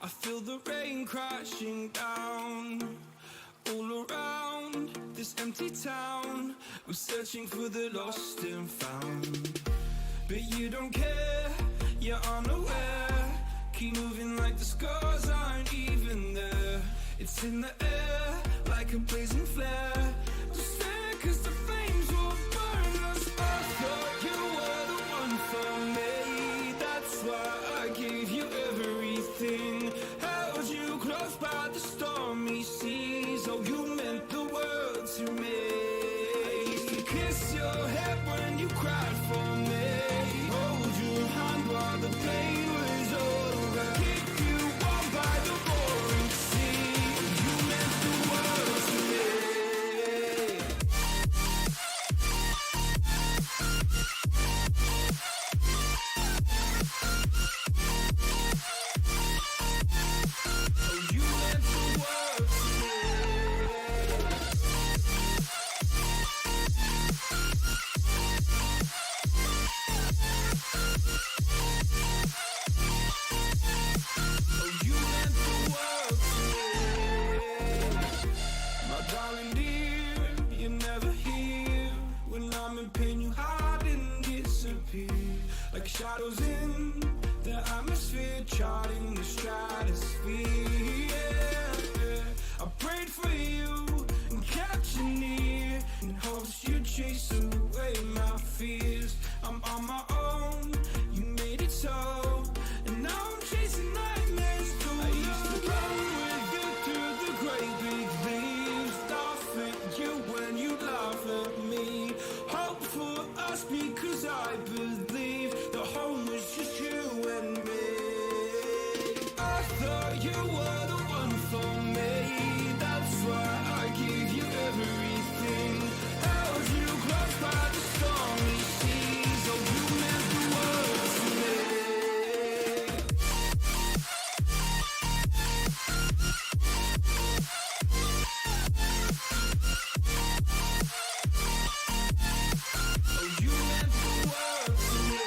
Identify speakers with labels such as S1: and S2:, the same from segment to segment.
S1: I feel the rain crashing down. All around this empty town, we're searching for the lost and found. But you don't care, you're unaware. Keep moving like the scars aren't even there. It's in the air, like a blazing flare. Just stare, cause the flames will burn us. I thought you were the one for me. That's why I gave you everything. Held you close by the stormy seas. Oh, you meant the world to me. I used to kiss your head when you cried for me. Hold your hand while the pain was over. Keep you warm by the roaring sea. You meant the world to me. Oh, you meant the world to me. Oh, you meant the world to me. My darling dear, you're never here. When I'm in pain, you hide and disappear. Like shadows in the atmosphere, charting the stratosphere. Yeah. I prayed for you and kept you near, in hopes you'd chase away my fears. I'm on my own, you made it so, and now I'm chasing nightmares too. I used to run with you through the great big leaves, laugh at you when you laugh at me. Hope for us because I believe the home was just you and me. I thought you were the one for me. That's why I gave you everything. Held you close by the stormy seas. Oh, you meant the world to me. Oh, you meant the world to me.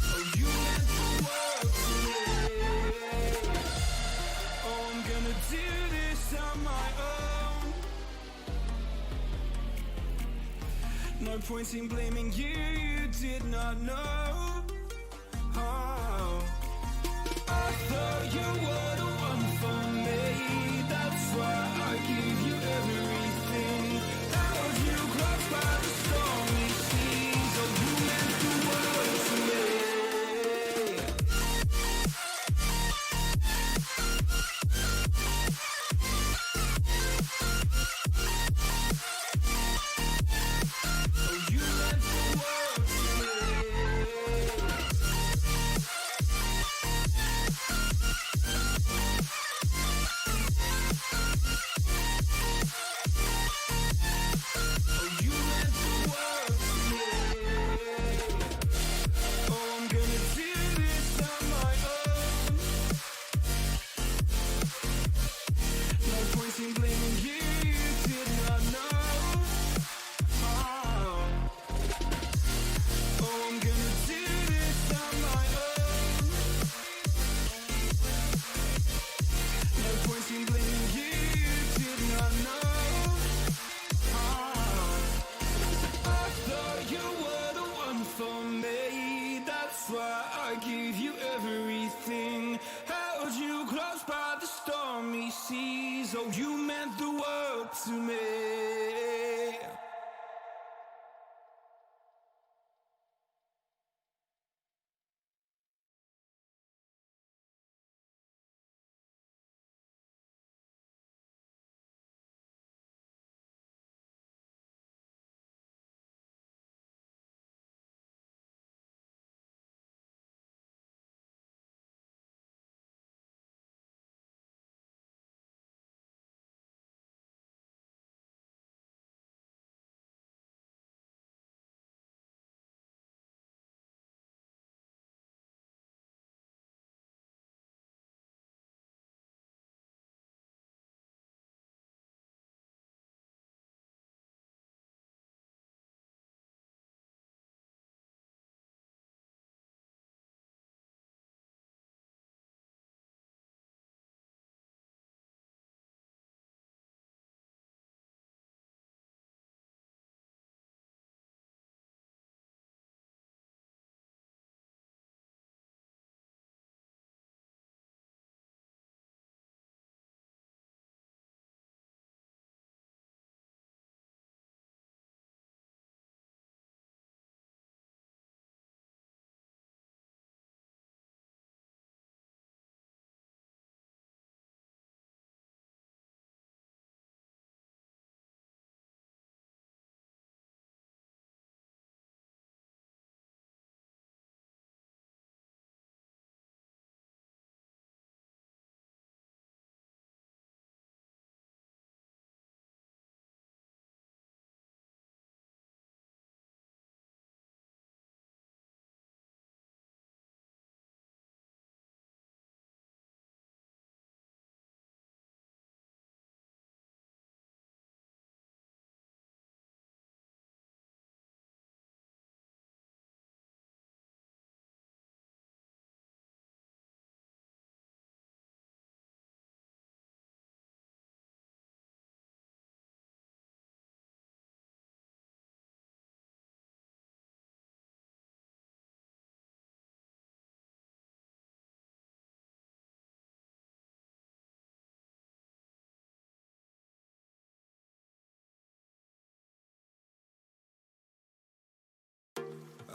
S1: Oh, you meant the world to me. Oh, I'm gonna do this on my own. No point in blaming you, you did not know. Oh, I thought you were the one for me. That's why I gave you everything. Held you close by the stormy seas. Oh, you meant the world to me. Oh, you meant the world to me. Oh, you meant the world to me. Oh, I'm gonna do this on my own. No point in blaming you, you did not know. Oh, oh, I'm gonna do this on my own. No point in blaming you, you did not know. I thought you were the one for me. That's why I gave you everything. Held you close by the stormy seas. Oh, you meant the world to me.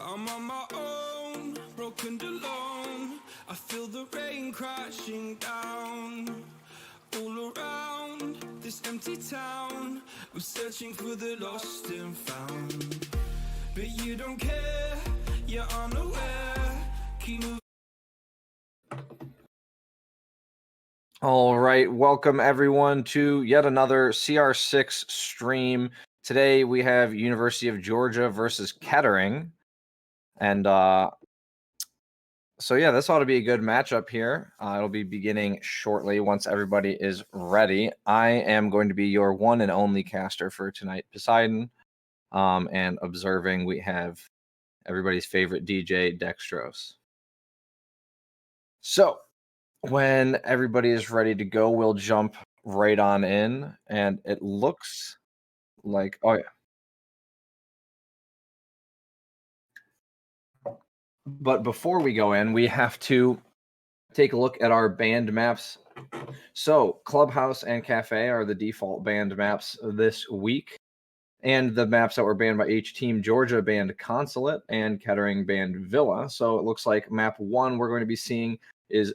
S1: I'm on my own, broken alone. I feel the rain crashing down all around this empty town. I'm searching for the lost and found, but you don't care, you're unaware. Keep moving.
S2: All right, welcome everyone to yet another CR6 stream. Today we have University of Georgia versus Kettering. And so yeah, this ought to be a good matchup here. It'll be beginning shortly once everybody is ready. I am going to be your one and only caster for tonight, Poseidon. And observing, we have everybody's favorite DJ, Dextrose. So when everybody is ready to go, we'll jump right on in, and it looks like, oh yeah. But before we go in, we have to take a look at our banned maps. So Clubhouse and Cafe are the default banned maps this week. And the maps that were banned by each team: Georgia banned Consulate and Kettering banned Villa. So it looks like map 1 we're going to be seeing is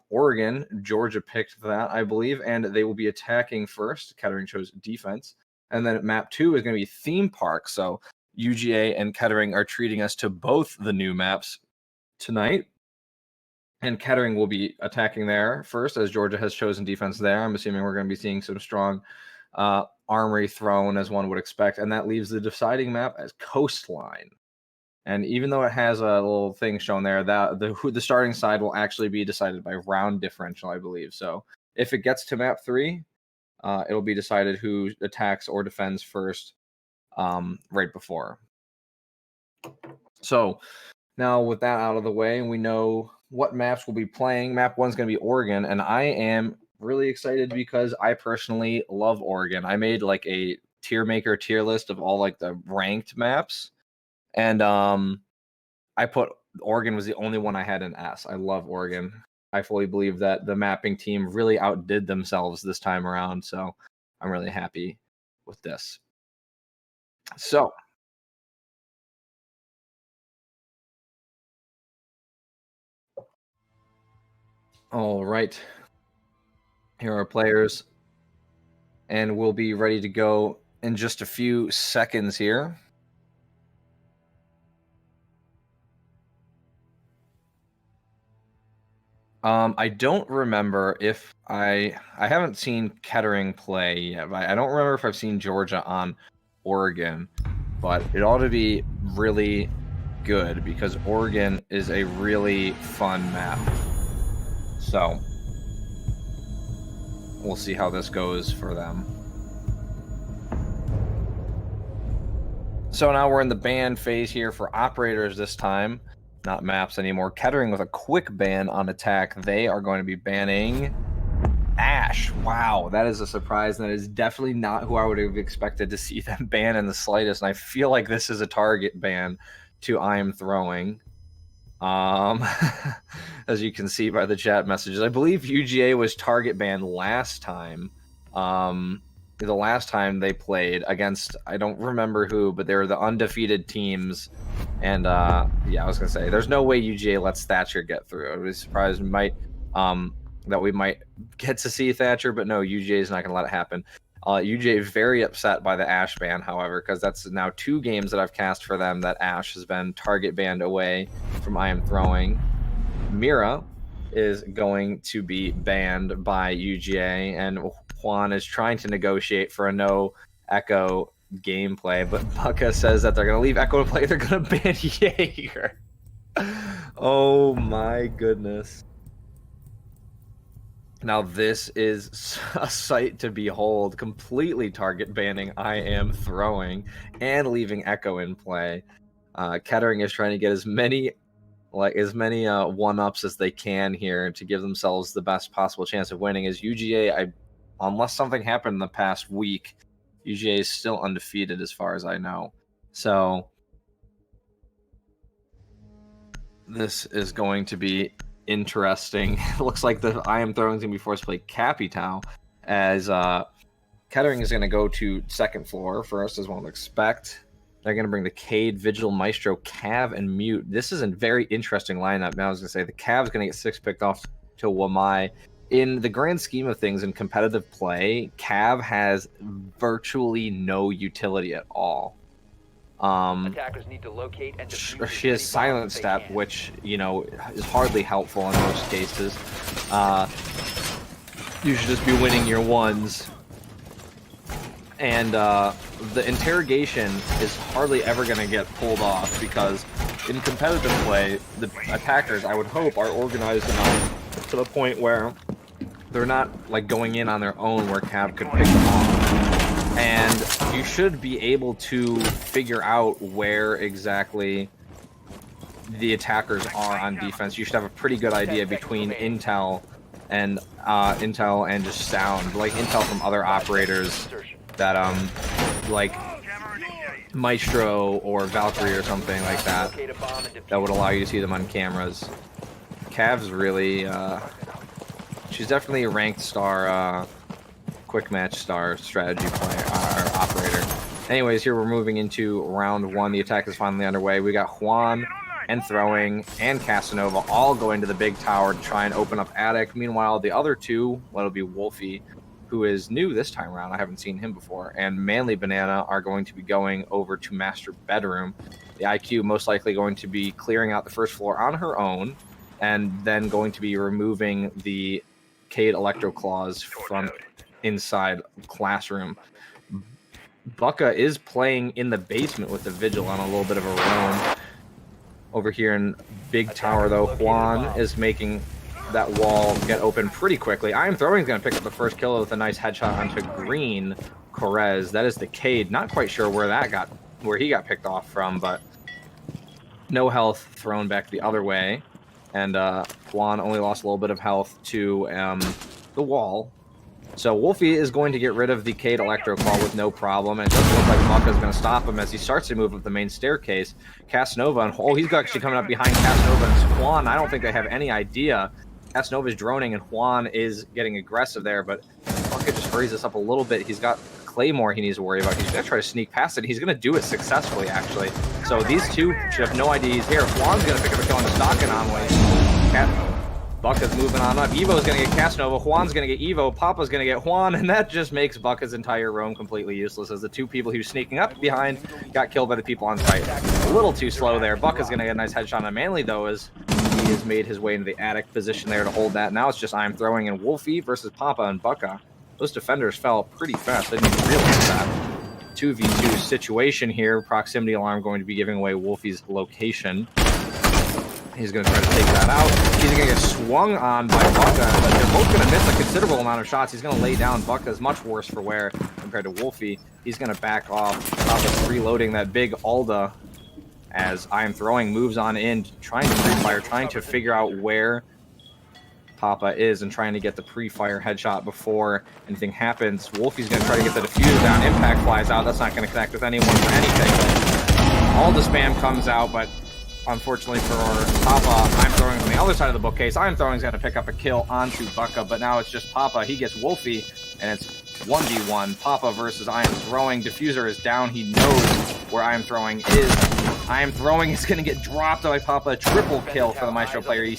S2: Oregon. Georgia picked that, I believe, and they will be attacking first. Kettering chose defense. And then map 2 is going to be Theme Park. So UGA and Kettering are treating us to both the new maps tonight. And Kettering will be attacking there first, as Georgia has chosen defense there. I'm assuming we're going to be seeing some strong Armory Throne, as one would expect. And that leaves the deciding map as Coastline. And even though it has a little thing shown there, that the starting side will actually be decided by round differential, I believe. So if it gets to map 3, it'll be decided who attacks or defends first right before. So now with that out of the way, we know what maps we'll be playing. Map 1 is going to be Oregon, and I am really excited because I personally love Oregon. I made like a tier list of all like the ranked maps, and I put Oregon was the only one I had in S. I love Oregon. I fully believe that the mapping team really outdid themselves this time around, so I'm really happy with this. So all right, here are our players, and we'll be ready to go in just a few seconds here. I don't remember if I haven't seen Kettering play yet. I don't remember if I've seen Georgia on Oregon, but it ought to be really good because Oregon is a really fun map. So we'll see how this goes for them. So now we're in the ban phase here for operators this time, not maps anymore. Kettering with a quick ban on attack. They are going to be banning Ash. Wow, that is a surprise. And that is definitely not who I would have expected to see them ban in the slightest. And I feel like this is a target ban to I Am Throwing. As you can see by the chat messages, I believe UGA was target banned last time. The last time they played against, I don't remember who, but they were the undefeated teams. And yeah, I was gonna say, there's no way UGA lets Thatcher get through. I was surprised that we might get to see Thatcher, but no, UGA is not gonna let it happen. UGA very upset by the Ash ban, however, because that's now 2 games that I've cast for them that Ash has been target banned away from I Am Throwing. Mira is going to be banned by UGA, and Juan is trying to negotiate for a no Echo gameplay, but Bucka says that they're going to leave Echo to play. They're going to ban Jaeger. Oh my goodness. Now this is a sight to behold, completely target banning I Am Throwing and leaving Echo in play. Kettering is trying to get as many one-ups as they can here to give themselves the best possible chance of winning. As UGA, unless something happened in the past week, UGA is still undefeated as far as I know. So this is going to be interesting. It looks like the I Am Throwing is going to be forced to play Capitao, as Kettering is going to go to second floor first, as one would expect. They're going to bring the Cade, Vigil, Maestro, Cav, and Mute. This is a very interesting lineup. Now I was going to say the Cav's going to get 6 picked off to Wamai. In the grand scheme of things in competitive play, Cav has virtually no utility at all.
S3: Attackers need to locate and defuse
S2: She has Silent Step, which, you know, is hardly helpful in most cases. You should just be winning your ones. And the interrogation is hardly ever going to get pulled off because in competitive play, the attackers, I would hope, are organized enough to the point where they're not like going in on their own where Cav could pick them off. And you should be able to figure out where exactly the attackers are on defense. You should have a pretty good idea between intel and just sound, like intel from other operators that like Maestro or Valkyrie or something like that would allow you to see them on cameras. Cav's really she's definitely a ranked star quick match star strategy player operator. Anyways, here we're moving into round 1. The attack is finally underway. We got Juan and Throwing and Casanova all going to the big tower to try and open up attic. Meanwhile, the other two, well, it'll be Wolfie, who is new this time around. I haven't seen him before. And Manly Banana are going to be going over to Master Bedroom. The IQ most likely going to be clearing out the first floor on her own, and then going to be removing the Cade Electro Claws from inside classroom. Bucka is playing in the basement with the Vigil on a little bit of a roam. Over here in Big Tower, though, Juan is making that wall get open pretty quickly. I Am Throwing is going to pick up the first kill with a nice headshot onto Green Corez. That is the Cade. Not quite sure where he got picked off from, but no health thrown back the other way. And Juan only lost a little bit of health to the wall. So Wolfie is going to get rid of the Cade Electro Claw with no problem, and it doesn't look like Bucka is going to stop him as he starts to move up the main staircase. Casanova, and he's actually coming up behind Casanova and Juan. I don't think they have any idea. Casanova's droning, and Juan is getting aggressive there, but Bucka just hurries us up a little bit. He's got Claymore he needs to worry about. He's going to try to sneak past it. He's going to do it successfully, actually. So these two should have no idea he's here. Juan's going to pick up a kill on the stock anomaly. Bucka's moving on up. Evo's going to get Casanova. Juan's going to get Evo. Papa's going to get Juan. And that just makes Bucka's entire roam completely useless as the two people he was sneaking up behind got killed by the people on site. A little too slow there. Bucka's going to get a nice headshot on Manly, though, as he has made his way into the attic position there to hold that. Now it's just I Am Throwing and Wolfie versus Papa and Bucka. Those defenders fell pretty fast. I didn't even realize that. 2v2 situation here. Proximity alarm going to be giving away Wolfie's location. He's going to try to take that out. He's going to get swung on by Bucka, but they're both going to miss a considerable amount of shots. He's going to lay down. Bucka's much worse for wear compared to Wolfie. He's going to back off. Papa's reloading that big Alda as I Am Throwing moves on in, trying to pre-fire, trying to figure out where Papa is and trying to get the pre-fire headshot before anything happens. Wolfie's going to try to get the diffuser down. Impact flies out. That's not going to connect with anyone for anything. All the spam comes out, but unfortunately for Papa, I'm Throwing on the other side of the bookcase. I'm Throwing's going to pick up a kill onto Bucka, but now it's just Papa. He gets Wolfie, and it's 1v1. Papa versus I Am Throwing. Diffuser is down. He knows where I Am Throwing is. I Am Throwing is going to get dropped by Papa. Triple kill for the Maestro player. He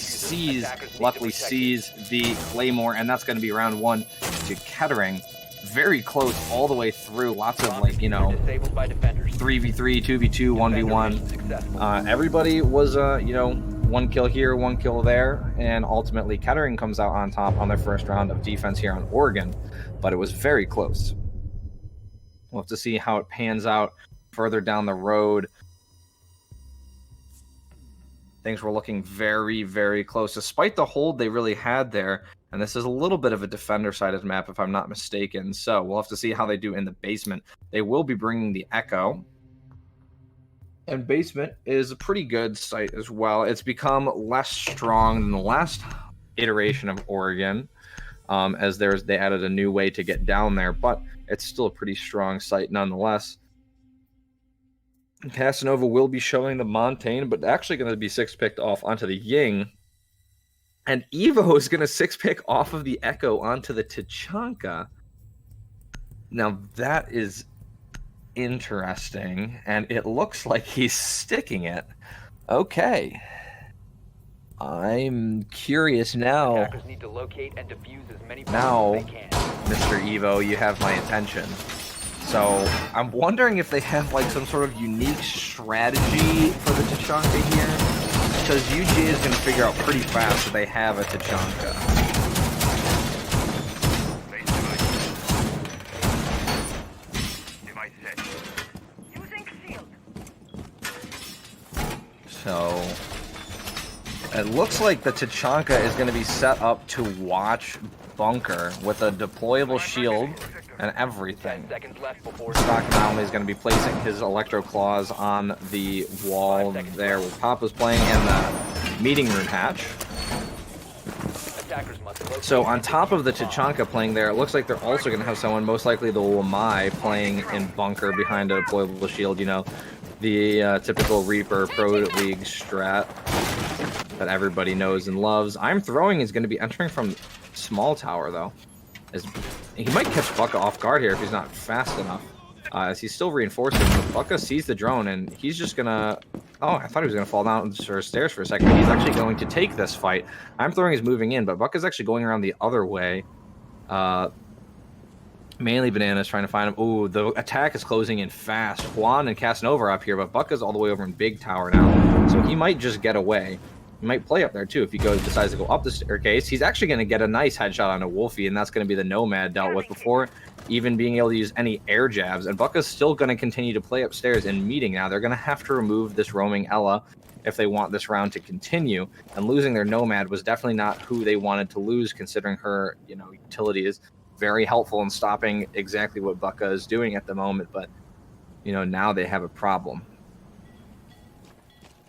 S2: luckily sees the Claymore, and that's going to be round 1 to Kettering. Very close all the way through. Lots of, 3v3, 2v2, 1v1. Everybody was, 1 kill here, 1 kill there, and ultimately Kettering comes out on top on their first round of defense here on Oregon, but it was very close. We'll have to see how it pans out further down the road. Things were looking very, very close, despite the hold they really had there. And this is a little bit of a defender-sided map, if I'm not mistaken. So we'll have to see how they do in the basement. They will be bringing the Echo. And basement is a pretty good site as well. It's become less strong than the last iteration of Oregon, as they added a new way to get down there. But it's still a pretty strong site nonetheless. Casanova will be showing the Montaigne, but actually going to be 6-picked off onto the Ying. And Evo is going to 6-pick off of the Echo onto the Tachanka. Now, that is interesting, and it looks like he's sticking it. Okay. I'm curious now.
S3: Attackers need to locate and defuse as many
S2: Now,
S3: bombs as they can.
S2: Mr. Evo, you have my attention. So, I'm wondering if they have like some sort of unique strategy for the Tachanka here. Because UGA is going to figure out pretty fast that they have a Tachanka. So, it looks like the Tachanka is going to be set up to watch bunker with a deployable shield and everything.
S3: 10 seconds left before
S2: Stock Anomaly is going to be placing his Electro Claws on the wall there where Papa's playing in the meeting room hatch.
S3: attackers must locate
S2: So on
S3: and
S2: top of the
S3: defuse
S2: Tachanka playing there, it looks like they're also going to have someone, most likely the Wamai, playing in bunker behind a deployable shield. You know, the typical Reaper Pro League strat that everybody knows and loves. I'm throwing is going to be entering from small tower though. As he might catch Bucka off guard here if he's not fast enough. As he's still reinforcing, but Bucka sees the drone and he's just gonna. Oh, I thought he was gonna fall down the stairs for a second. But he's actually going to take this fight. I'm throwing is moving in, but Bucka's actually going around the other way. Mainly Banana's trying to find him. Oh, the attack is closing in fast. Juan and Casanova are up here, but Bucka's all the way over in Big Tower now, so he might just get away. He might play up there too if he decides to go up the staircase. He's actually going to get a nice headshot on a Wolfie, and that's going to be the Nomad dealt with before even being able to use any air jabs. And Bucka's still going to continue to play upstairs in meeting now. They're going to have to remove this roaming Ella if they want this round to continue. And losing their Nomad was definitely not who they wanted to lose, considering her, you know, utility is very helpful in stopping exactly what Bucka is doing at the moment. But, you know, now they have a problem.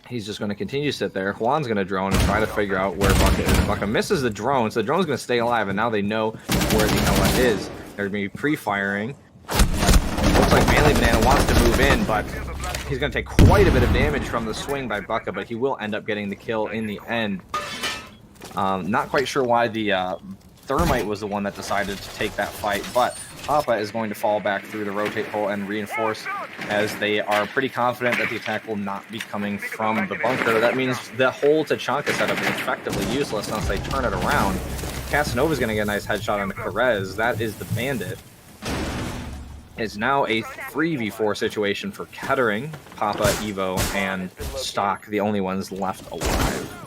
S2: He's just going to continue to sit there. Juan's going to drone and try to figure out where Bucka is. Bucka misses the drone, so the drone's going to stay alive, and now they know where the Ella is. They're going to be pre-firing. Looks like Manly Banana wants to move in, but he's going to take quite a bit of damage from the swing by Bucka, but he will end up getting the kill in the end. Not quite sure why the Thermite was the one that decided to take that fight, but Papa is going to fall back through the rotate hole and reinforce, as they are pretty confident that the attack will not be coming from the bunker. That means the whole Tachanka setup is effectively useless unless they turn it around. Casanova's going to get a nice headshot on the Perez. That is the Bandit. It's now a 3v4 situation for Kettering, Papa, Evo, and Stock, the only ones left alive.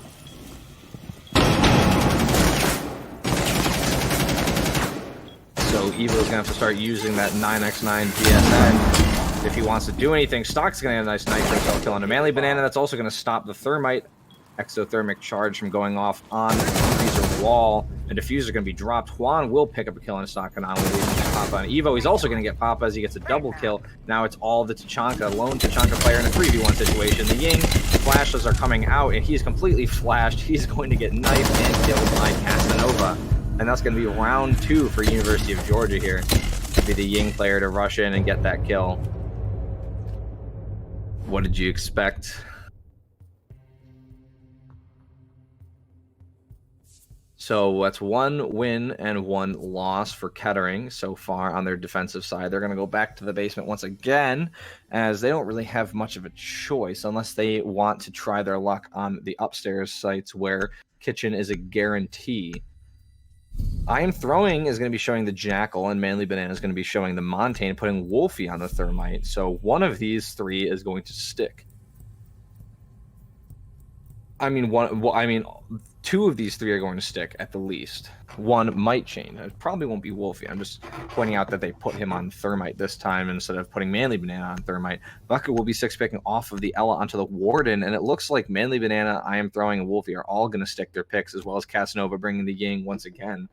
S2: So Evo's going to have to start using that 9x9 DSN if he wants to do anything. Stock's going to have a nice nitro cell kill on a Manly Banana. That's also going to stop the Thermite exothermic charge from going off on the freezer wall. The diffuser going to be dropped. Juan will pick up a kill on a Stock and on Papa and Evo. He's also going to get Papa as he gets a double kill. Now it's all the Tachanka, lone Tachanka player in a 3v1 situation. The Ying flashes are coming out, and he's completely flashed. He's going to get knifed and killed by Casanova. And that's going to be round 2 for University of Georgia here. Be the Ying player to rush in and get that kill. What did you expect? So that's 1 win and 1 loss for Kettering so far on their defensive side. They're going to go back to the basement once again, as they don't really have much of a choice unless they want to try their luck on the upstairs sites where kitchen is a guarantee. I Am Throwing is going to be showing the Jackal, and Manly Banana is going to be showing the Montane, putting Wolfie on the Thermite. So one of these 3 is going to stick. I mean, 2 of these 3 are going to stick at the least. 1 might change. It probably won't be Wolfie. I'm just pointing out that they put him on Thermite this time instead of putting Manly Banana on Thermite. Bucket will be 6-picking off of the Ella onto the Warden, and it looks like Manly Banana, I Am Throwing, and Wolfie are all going to stick their picks, as well as Casanova bringing the Ying once again.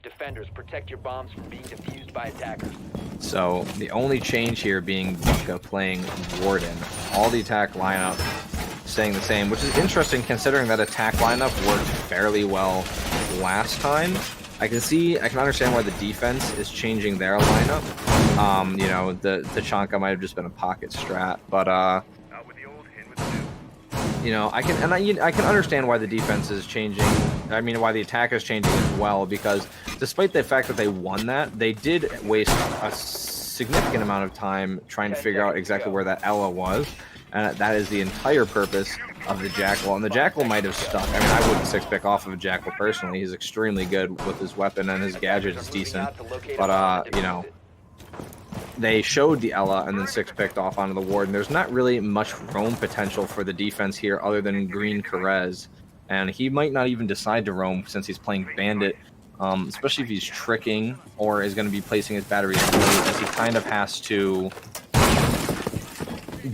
S3: Defenders, protect your bombs from being defused by attackers.
S2: So the only change here being Bucka playing Warden. All the attack lineup staying the same, which is interesting considering that attack lineup worked fairly well last time. I can understand why the defense is changing their lineup. You know, the Tachanka might have just been a pocket strat, but you know, I can understand why the defense is changing. I mean, why the attack is changing as well, because despite the fact that they won that, they did waste a significant amount of time trying to figure out exactly where that Ella was. And that is the entire purpose of the Jackal. And the Jackal might have stuck. I mean, I wouldn't 6-pick off of a Jackal personally. He's extremely good with his weapon, and his gadget is decent. But, you know, they showed the Ella and then 6-picked off onto the Warden. There's not really much roam potential for the defense here other than Green Carez. And he might not even decide to roam since he's playing Bandit, especially if he's tricking or is going to be placing his batteries early, as he kind of has to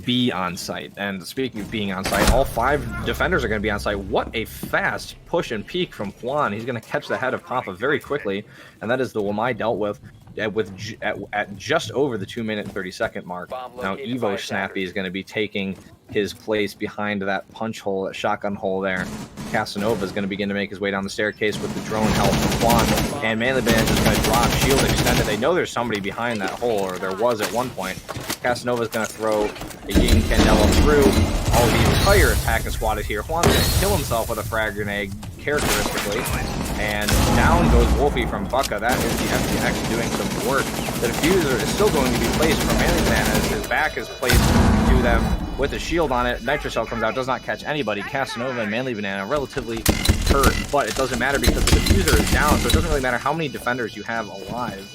S2: be on site. And speaking of being on site, all 5 defenders are going to be on site. What a fast push and peek from Juan. He's going to catch the head of Papa very quickly, and that is the Wamai dealt with at just over the 2-minute and 30-second mark. Now Evo Snappy is going to be taking his place behind that punch hole, that shotgun hole there. Casanova is going to begin to make his way down the staircase with the drone help from Juan, and Manly Band is going to drop shield extended. They know there's somebody behind that hole, or there was at one point. Casanova is going to throw a Yin Candela through. All the entire attacking squad is here. Juan's going to kill himself with a frag grenade, characteristically. And down goes Wolfie from Bucka. That is the FTX doing some work. The diffuser is still going to be placed from Manly Banana as his back is placed to them with a shield on it. Nitrocell comes out, does not catch anybody. Casanova and Manly Banana relatively hurt, but it doesn't matter because the diffuser is down, so it doesn't really matter how many defenders you have alive.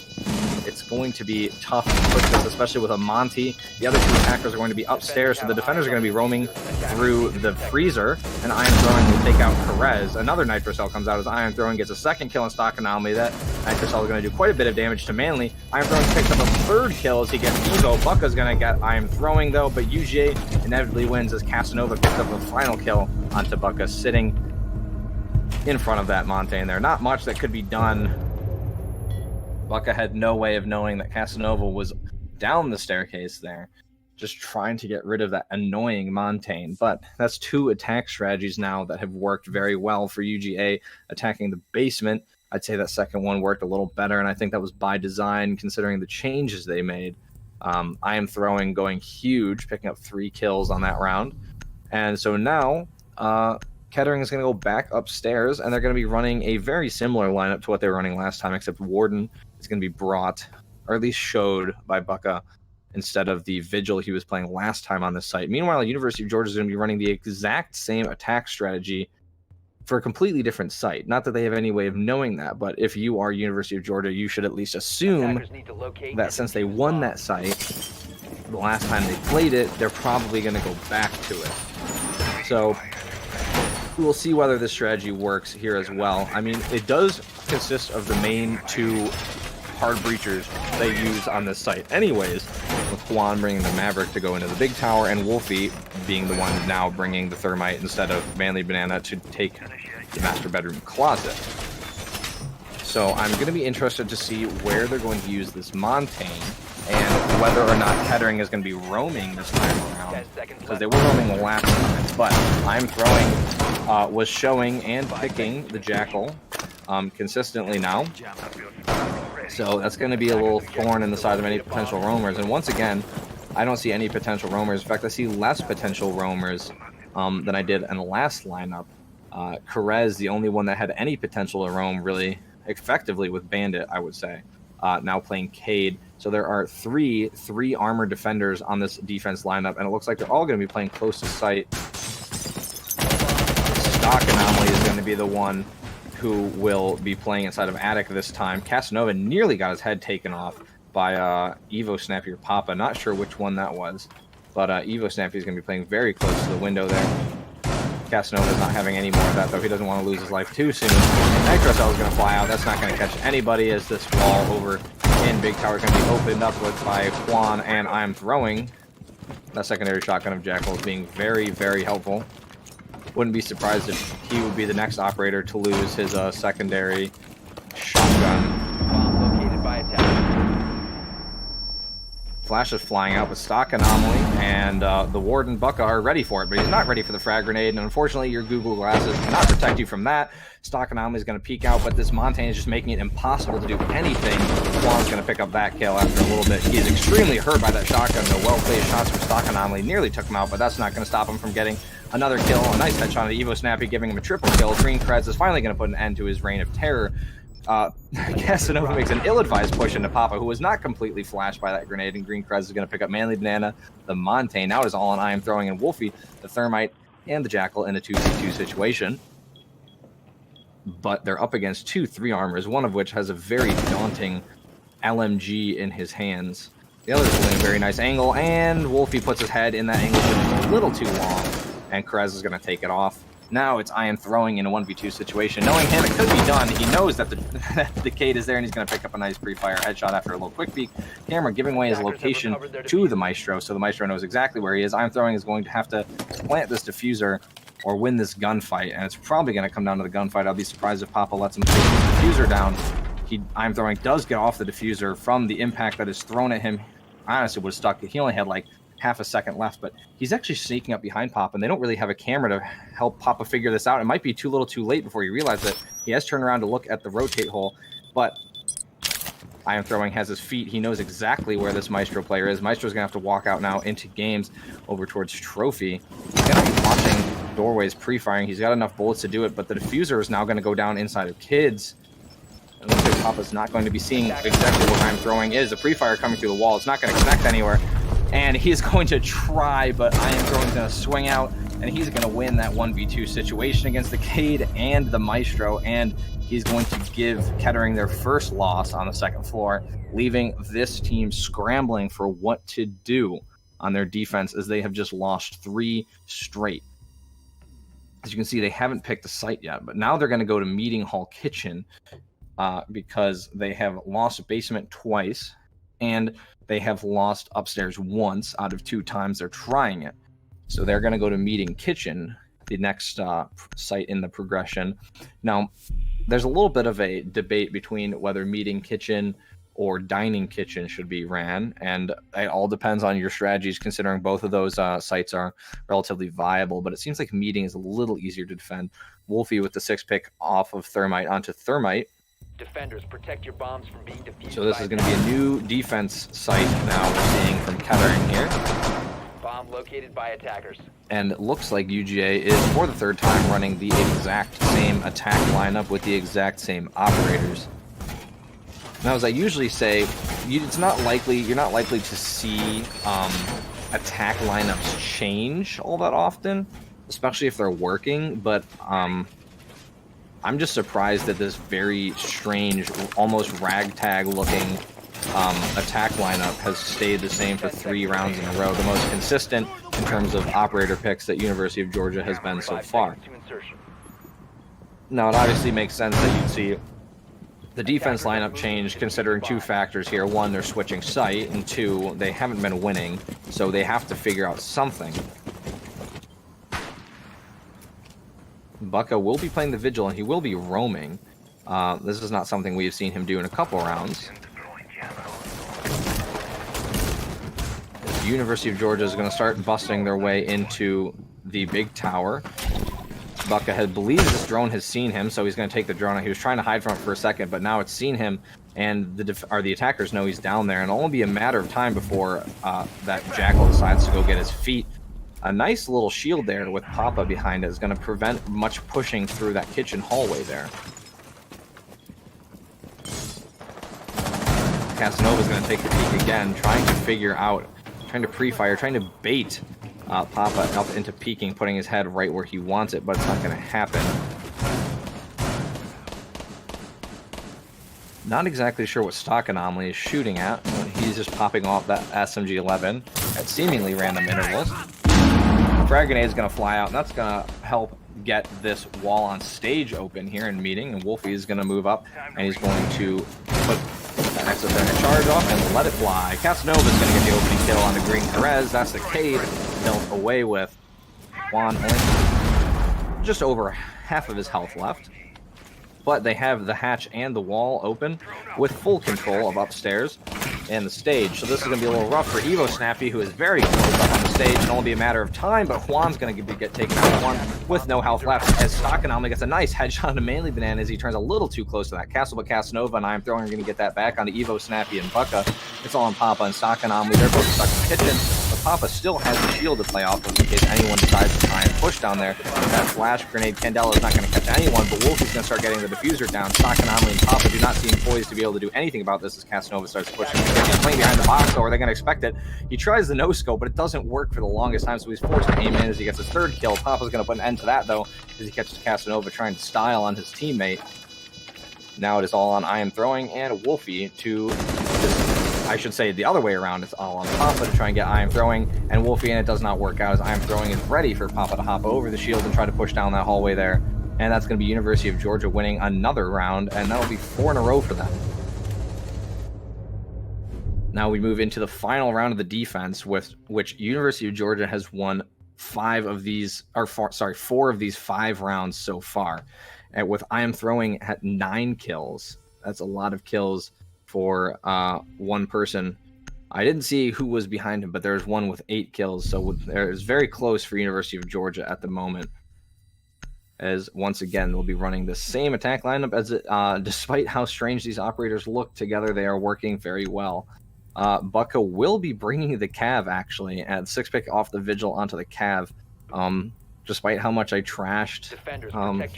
S2: It's going to be tough to push this, especially with a Monty. The other 2 attackers are going to be upstairs, so the defenders are going to be roaming through the freezer, and Iron Throwing will take out Perez. Another Nitrocell comes out as Iron Throwing gets a 2nd kill in Stock Anomaly. That Nitrocell is going to do quite a bit of damage to Manly. Iron Throwing picks up a 3rd kill as he gets Evo. Bucka's going to get Iron Throwing, though, but UGA inevitably wins as Casanova picks up a final kill onto Bucka, sitting in front of that Montaigne there. Not much that could be done. Bucka had no way of knowing that Casanova was down the staircase there, just trying to get rid of that annoying Montaigne. But that's 2 attack strategies now that have worked very well for UGA, attacking the basement. I'd say that second one worked a little better, and I think that was by design considering the changes they made. I Am Throwing going huge, picking up 3 kills on that round. And so now Kettering is going to go back upstairs, and they're going to be running a very similar lineup to what they were running last time, except Warden is going to be brought, or at least showed, by Bucka instead of the Vigil he was playing last time on this site. Meanwhile, University of Georgia is going to be running the exact same attack strategy for a completely different site. Not that they have any way of knowing that, but if you are University of Georgia, you should at least assume that since they won that site the last time they played it, they're probably going to go back to it. So we'll see whether this strategy works here as well. I mean, it does consist of the main 2 hard breachers they use on this site anyways, with Juan bringing the Maverick to go into the big tower, and Wolfie being the one now bringing the Thermite instead of Manly Banana to take the master bedroom closet. So I'm going to be interested to see where they're going to use this Montaigne, and whether or not Kettering is going to be roaming this time around, because they were roaming the last time. But I'm Throwing was showing and picking the Jackal consistently now. So that's going to be a little thorn in the side of any potential roamers. And once again, I don't see any potential roamers. In fact, I see less potential roamers than I did in the last lineup. Carez, the only one that had any potential to roam really effectively with Bandit, I would say. Now playing Cade. So there are three armored defenders on this defense lineup, and it looks like they're all going to be playing close to sight. Stock Anomaly is going to be the one who will be playing inside of Attic this time. Casanova nearly got his head taken off by Evo Snappy or Papa. Not sure which one that was, but Evo Snappy is going to be playing very close to the window there. Casanova is not having any more of that, though. He doesn't want to lose his life too soon. Nitrocell is going to fly out. That's not going to catch anybody, as this wall over in Big Tower is going to be opened up with by Juan, and I'm Throwing. That secondary shotgun of Jackal is being very, very helpful. Wouldn't be surprised if he would be the next operator to lose his secondary shotgun.
S3: Bomb located by attack.
S2: Flash is flying out with Stock Anomaly, and the Warden Bucka are ready for it, but he's not ready for the frag grenade, and unfortunately your Google glasses cannot protect you from that. Stock Anomaly is going to peek out, but this Montaigne is just making it impossible to do anything. Juan's going to pick up that kill after a little bit. He is extremely hurt by that shotgun, though. Well-placed shots from Stock Anomaly nearly took him out, but that's not going to stop him from getting another kill. A nice headshot of Evo Snappy, giving him a triple kill. Green Kreds is finally going to put an end to his reign of terror. Casanova makes an ill-advised push into Papa, who was not completely flashed by that grenade, and Green Krez is going to pick up Manly Banana, the Montaigne. Now it is all on I Am Throwing, and Wolfie, the Thermite, and the Jackal in a 2v2 situation. But they're up against 2 3-armors, one of which has a very daunting LMG in his hands. The other is holding a very nice angle, and Wolfie puts his head in that angle, but it's a little too long, and Krez is going to take it off. Now it's I Am Throwing in a 1v2 situation. Knowing him, it could be done. He knows that the Cade is there, and he's going to pick up a nice pre-fire headshot after a little quick peek. Camera giving away his location to the Maestro, so the Maestro knows exactly where he is. I Am Throwing is going to have to plant this diffuser or win this gunfight, and it's probably going to come down to the gunfight. I'll be surprised if Papa lets him take the diffuser down. I Am Throwing does get off the diffuser from the impact that is thrown at him. Honestly, was stuck. He only had like half a second left, but he's actually sneaking up behind Papa, and they don't really have a camera to help Papa figure this out. It might be too little too late before you realize that he has turned around to look at the rotate hole, but I Am Throwing has his feet. He knows exactly where this Maestro player is. Maestro's gonna have to walk out now into games over towards Trophy. He's gonna be watching doorways pre-firing. He's got enough bullets to do it, but the diffuser is now gonna go down inside of Kids. And looks like Papa's not going to be seeing exactly what I Am Throwing is. A pre-fire coming through the wall. It's not gonna connect anywhere. And he's going to try, but I Am Throwing is going to swing out, and he's going to win that 1v2 situation against the Cade and the Maestro, and he's going to give Kettering their first loss on the second floor, leaving this team scrambling for what to do on their defense, as they have just lost 3 straight. As you can see, they haven't picked a site yet, but now they're going to go to Meeting Hall Kitchen because they have lost basement twice, and they have lost upstairs once out of 2 times they're trying it. So they're going to go to Meeting Kitchen, the next site in the progression. Now, there's a little bit of a debate between whether Meeting Kitchen or Dining Kitchen should be ran, and it all depends on your strategies, considering both of those sites are relatively viable, but it seems like Meeting is a little easier to defend. Wolfie with the 6 pick off of Thermite onto Thermite.
S3: Defenders, protect your bombs from being defused.
S2: So this is going to be a new defense site now we're seeing from Kettering here.
S3: Bomb located by attackers.
S2: And it looks like UGA is, for the 3rd time, running the exact same attack lineup with the exact same operators. Now, as I usually say, it's not likely, you're not likely to see attack lineups change all that often, especially if they're working, but I'm just surprised that this very strange, almost ragtag looking attack lineup has stayed the same for 3 rounds in a row. The most consistent in terms of operator picks that University of Georgia has been so far. Now, it obviously makes sense that you'd see the defense lineup change, considering 2 factors here. 1, they're switching site, and 2, they haven't been winning, so they have to figure out something. Bucka will be playing the Vigil, and he will be roaming. This is not something we've seen him do in a couple rounds. The University of Georgia is going to start busting their way into the big tower. Bucka believes this drone has seen him, so he's going to take the drone. He was trying to hide from it for a second, but now it's seen him, and the attackers know he's down there, and it'll only be a matter of time before that Jackal decides to go get his feet. A nice little shield there with Papa behind it is going to prevent much pushing through that kitchen hallway there. Casanova's going to take the peek again, trying to figure out, trying to pre-fire, trying to bait Papa up into peeking, putting his head right where he wants it, but it's not going to happen. Not exactly sure what Stock Anomaly is shooting at. He's just popping off that SMG-11 at seemingly random intervals. Frag grenade is going to fly out, and that's going to help get this wall on stage open here in Meeting, and Wolfie is going to move up, and he's going to put that exothermic charge off and let it fly. Casanova is going to get the opening kill on the Green Perez. That's the Cade dealt away with. Juan only just over half of his health left, but they have the hatch and the wall open with full control of upstairs and the stage. So this is going to be a little rough for Evo Snappy, who is very close up on the stage. It'll only be a matter of time, but Juan's going to get taken out. Juan with no health left, as Stock Anomaly gets a nice headshot to Manly Banana as he turns a little too close to that castle, but Casanova and I Am Throwing are going to get that back onto Evo Snappy and Bucka. It's all on Papa and Stock Anomaly. They're both stuck in the kitchen. but Papa still has a shield to play off of in case anyone decides to try and push down there. That flash grenade Candela is not going to catch anyone, but Wolfie's going to start getting the diffuser down. Stock Anomaly and Papa do not seem poised to be able to do anything about this as Casanova starts pushing. He's playing behind the box, though, are they going to expect it? He tries the no-scope, but it doesn't work for the longest time, so he's forced to aim in as he gets his third kill. Papa's going to put an end to that, though, as he catches Casanova trying to style on his teammate. Now it is all on I Am Throwing and Wolfie to, I should say the other way around, it's all on Papa to try and get I Am Throwing and Wolfie, and it does not work out as I Am Throwing is ready for Papa to hop over the shield and try to push down that hallway there. And that's going to be University of Georgia winning another round, and that'll be 4 in a row for them. Now we move into the final round of the defense, with which University of Georgia has won 4 of these 5 rounds so far. And with I Am Throwing at 9 kills. That's a lot of kills for one person. I didn't see who was behind him, but there's one with 8 kills, so it's very close for University of Georgia at the moment. As once again, they'll be running the same attack lineup as despite how strange these operators look together, they are working very well. Bucka will be bringing the Cav actually, at 6-pick off the Vigil onto the Cav. Despite how much I trashed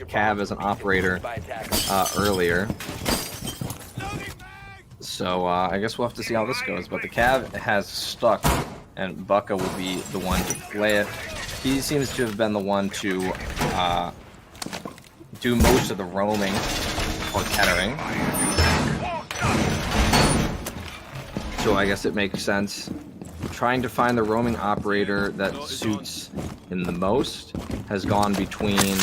S2: Cav as an operator earlier. So I guess we'll have to see how this goes. But the Cav has stuck, and Bucka will be the one to play it. He seems to have been the one to do most of the roaming for Kettering. So I guess it makes sense. Trying to find the roaming operator that suits him the most has gone between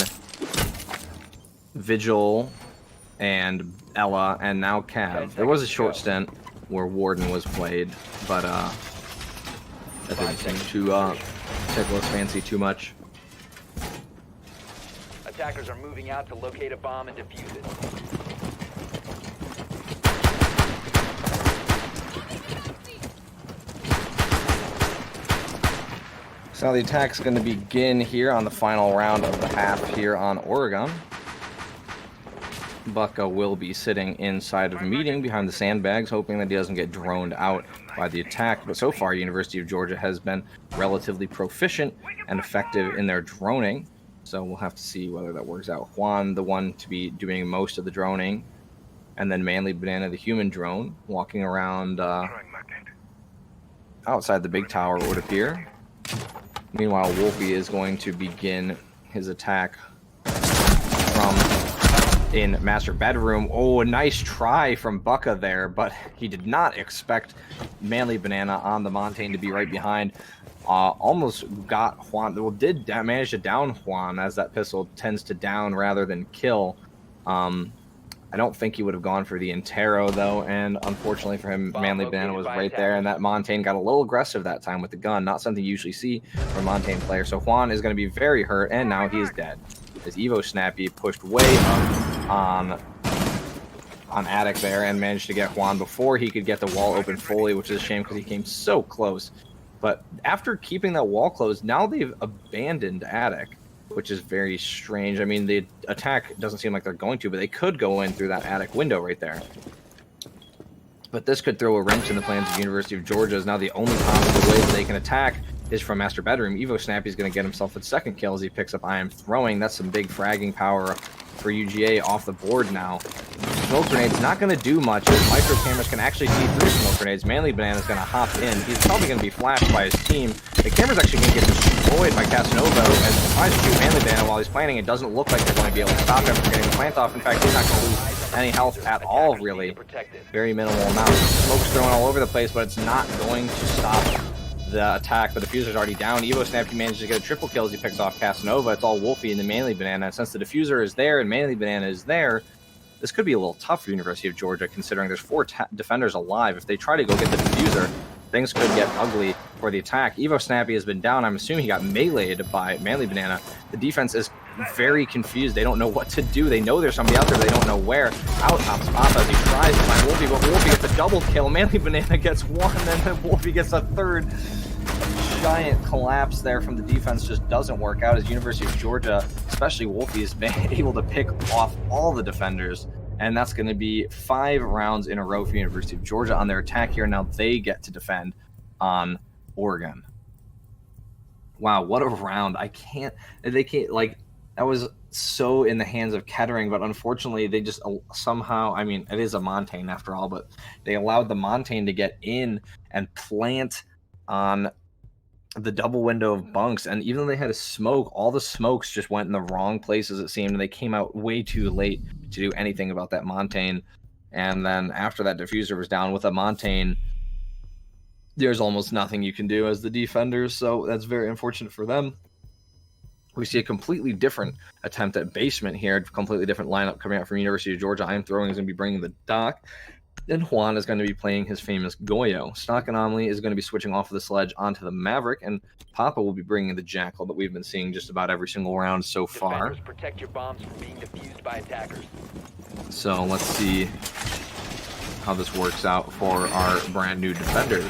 S2: Vigil and Ella and now Cav. There was a short stint where Warden was played, but that didn't seem to tickle his fancy too much.
S3: Attackers are moving out to locate a bomb and defuse it.
S2: So the attack's going to begin here on the final round of the half here on Oregon. Bucka will be sitting inside of meeting behind the sandbags, hoping that he doesn't get droned out by the attack. But so far, University of Georgia has been relatively proficient and effective in their droning. So we'll have to see whether that works out. Juan, the one to be doing most of the droning. And then Manly Banana, the human drone, walking around outside the big tower, it would appear. Meanwhile, Wolfie is going to begin his attack from in master bedroom. Oh, a nice try from Bucka there, but he did not expect Manly Banana on the Montaigne to be right behind. Almost got Juan, well, did manage to down Juan, as that pistol tends to down rather than kill. I don't think he would have gone for the Intero, though, and unfortunately for him, Manly Banana was right there, and that Montaigne got a little aggressive that time with the gun, not something you usually see from a Montaigne player. So Juan is going to be very hurt, and now he is dead. As Evo Snappy pushed way up on Attic there and managed to get Juan before he could get the wall open fully, which is a shame because he came so close. But after keeping that wall closed, now they've abandoned Attic, which is very strange. I mean, the attack doesn't seem like they're going to, but they could go in through that attic window right there. But this could throw a wrench in the plans of University of Georgia, as now the only possible way that they can attack is from master bedroom. Evo Snappy's going to get himself its second kill as he picks up I Am Throwing. That's some big fragging power for UGA off the board now. Smoke grenades not going to do much, as micro cameras can actually see through smoke grenades. Manly Banana's going to hop in. He's probably going to be flashed by his team. The camera's actually going to get destroyed by Casanova as he tries to shoot Manly Banana while he's planning. It doesn't look like they're going to be able to stop him from getting the plant off. In fact, he's not going to lose any health at all, really. Very minimal amount. Smoke's thrown all over the place, but it's not going to stop the attack. The diffuser's already down. Evo Snappy manages to get a triple kill as he picks off Casanova. It's all Wolfie and the Manly Banana. And since the diffuser is there and Manly Banana is there, this could be a little tough for University of Georgia, considering there's 4 defenders alive. If they try to go get the diffuser, things could get ugly for the attack. Evo Snappy has been down. I'm assuming he got meleeed by Manly Banana. The defense is very confused. They don't know what to do. They know there's somebody out there. They don't know where. Out pops Papa as he tries to find Wolfie, but Wolfie gets a double kill. Manly Banana gets 1, and then Wolfie gets a third. Giant collapse there from the defense just doesn't work out, as University of Georgia, especially Wolfie, has been able to pick off all the defenders. And that's going to be 5 rounds in a row for University of Georgia on their attack here. Now they get to defend on Oregon. Wow, what a round. They can't, like, that was so in the hands of Kettering, but unfortunately they just somehow, I mean, it is a Montane after all, but they allowed the Montane to get in and plant on the double window of bunks, and even though they had a smoke, all the smokes just went in the wrong places, it seemed, and they came out way too late to do anything about that Montane. And then after that diffuser was down with a Montane, there's almost nothing you can do as the defenders, so that's very unfortunate for them. We see a completely different attempt at basement here, completely different lineup coming out from University of Georgia. I am throwing is going to be bringing the Doc, and Juan is going to be playing his famous Goyo. Stock Anomaly is going to be switching off of the Sledge onto the Maverick, and Papa will be bringing the Jackal that we've been seeing just about every single round so far.
S3: Defenders, protect your bombs from being defused by attackers.
S2: So let's see how this works out for our brand new defenders.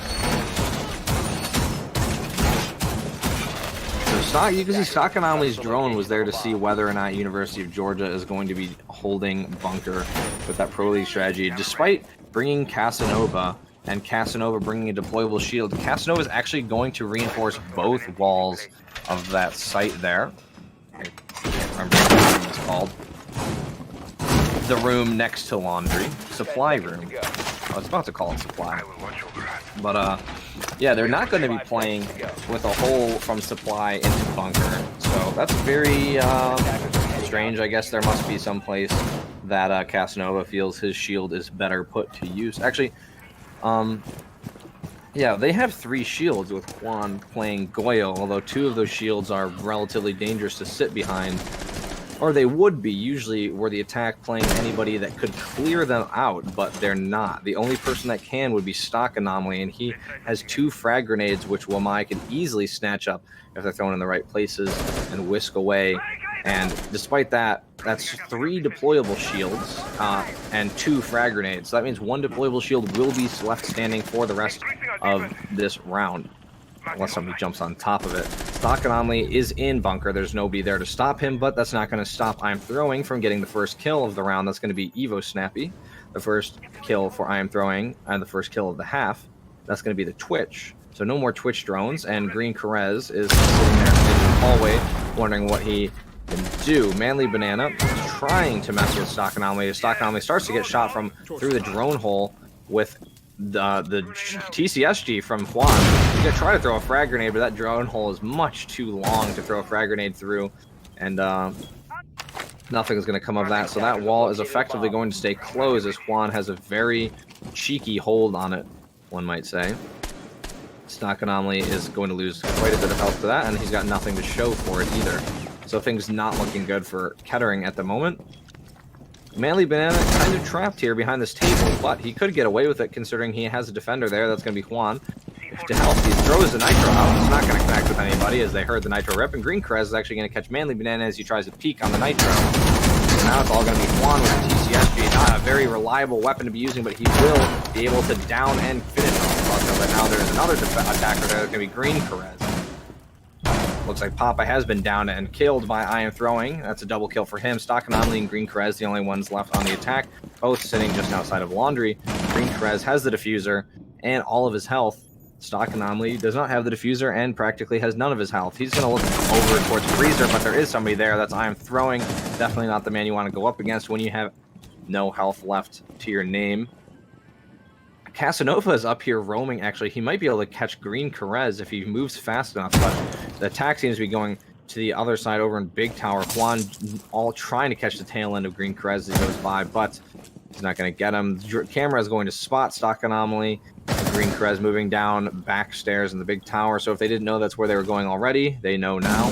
S2: So you can see Stock Anomaly's drone was there to see whether or not University of Georgia is going to be holding bunker with that Pro League strategy. Despite bringing Casanova and Casanova bringing a deployable shield, Casanova is actually going to reinforce both walls of that site there. I can't remember what it's called. The room next to laundry. Supply room. I was about to call it supply. But, yeah, they're not going to be playing with a hole from supply into bunker. So that's very strange. I guess there must be some place that Casanova feels his shield is better put to use. Actually, yeah, they have 3 shields with Juan playing Goyo, although 2 of those shields are relatively dangerous to sit behind. Or they would be, usually, were the attack playing anybody that could clear them out, but they're not. The only person that can would be Stock Anomaly, and he has 2 frag grenades, which Wamai can easily snatch up if they're thrown in the right places and whisk away. And despite that, that's 3 deployable shields and 2 frag grenades. So that means 1 deployable shield will be left standing for the rest of this round, unless somebody jumps on top of it. Stock Anomaly is in bunker. There's nobody there to stop him, but that's not going to stop I'm Throwing from getting the first kill of the round. That's going to be Evo Snappy, the first kill for I Am Throwing, and the first kill of the half. That's going to be the Twitch. So no more Twitch drones, and Green Carez is sitting there in the hallway wondering what he can do. Manly Banana is trying to mess with Stock Anomaly. Stock Anomaly starts to get shot from through the drone hole with the TCSG from Juan. He's gonna try to throw a frag grenade, but that drone hole is much too long to throw a frag grenade through, and nothing is going to come of that. So that wall is effectively going to stay closed as Juan has a very cheeky hold on it, one might say. Stock Anomaly is going to lose quite a bit of health to that, and he's got nothing to show for it either. So things not looking good for Kettering at the moment. Manly Banana kind of trapped here behind this table, but he could get away with it considering he has a defender there. That's going to be Juan. To help, he throws the Nitro out. It's not going to connect with anybody as they heard the Nitro rip, and Green Carez is actually going to catch Manly Banana as he tries to peek on the Nitro. So now it's all going to be Juan with the TCSG. Not a very reliable weapon to be using, but he will be able to down and finish off Bucko. But now there's another attacker there. That's going to be Green Carez. Looks like Papa has been down and killed by I Am Throwing. That's a double kill for him. Stock Anomaly and Green Carez, the only ones left on the attack, both sitting just outside of Laundry. Green Carez has the diffuser and all of his health. Stock Anomaly does not have the diffuser and practically has none of his health. He's going to look over towards Freezer, but there is somebody there. That's I Am Throwing. Definitely not the man you want to go up against when you have no health left to your name. Casanova is up here roaming, actually. He might be able to catch Green Carez if he moves fast enough, but the attack seems to be going to the other side over in Big Tower. Juan all trying to catch the tail end of Green Carez as he goes by, but he's not going to get him. The camera is going to spot Stock Anomaly. Green Carez moving down back stairs in the Big Tower, so if they didn't know that's where they were going already, they know now.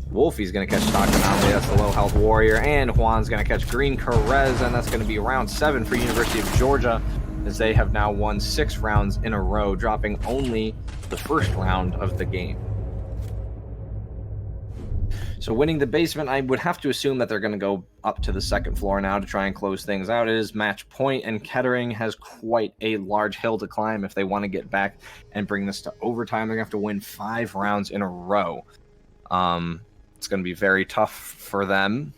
S2: Wolfie's going to catch Stock Anomaly. That's the low health warrior, and Juan's going to catch Green Carez, and that's going to be round 7 for University of Georgia, as they have now won 6 rounds in a row, dropping only the first round of the game. So winning the basement, I would have to assume that they're going to go up to the second floor now to try and close things out. It is match point, and Kettering has quite a large hill to climb if they want to get back and bring this to overtime. They're going to have to win 5 rounds in a row. It's going to be very tough for them,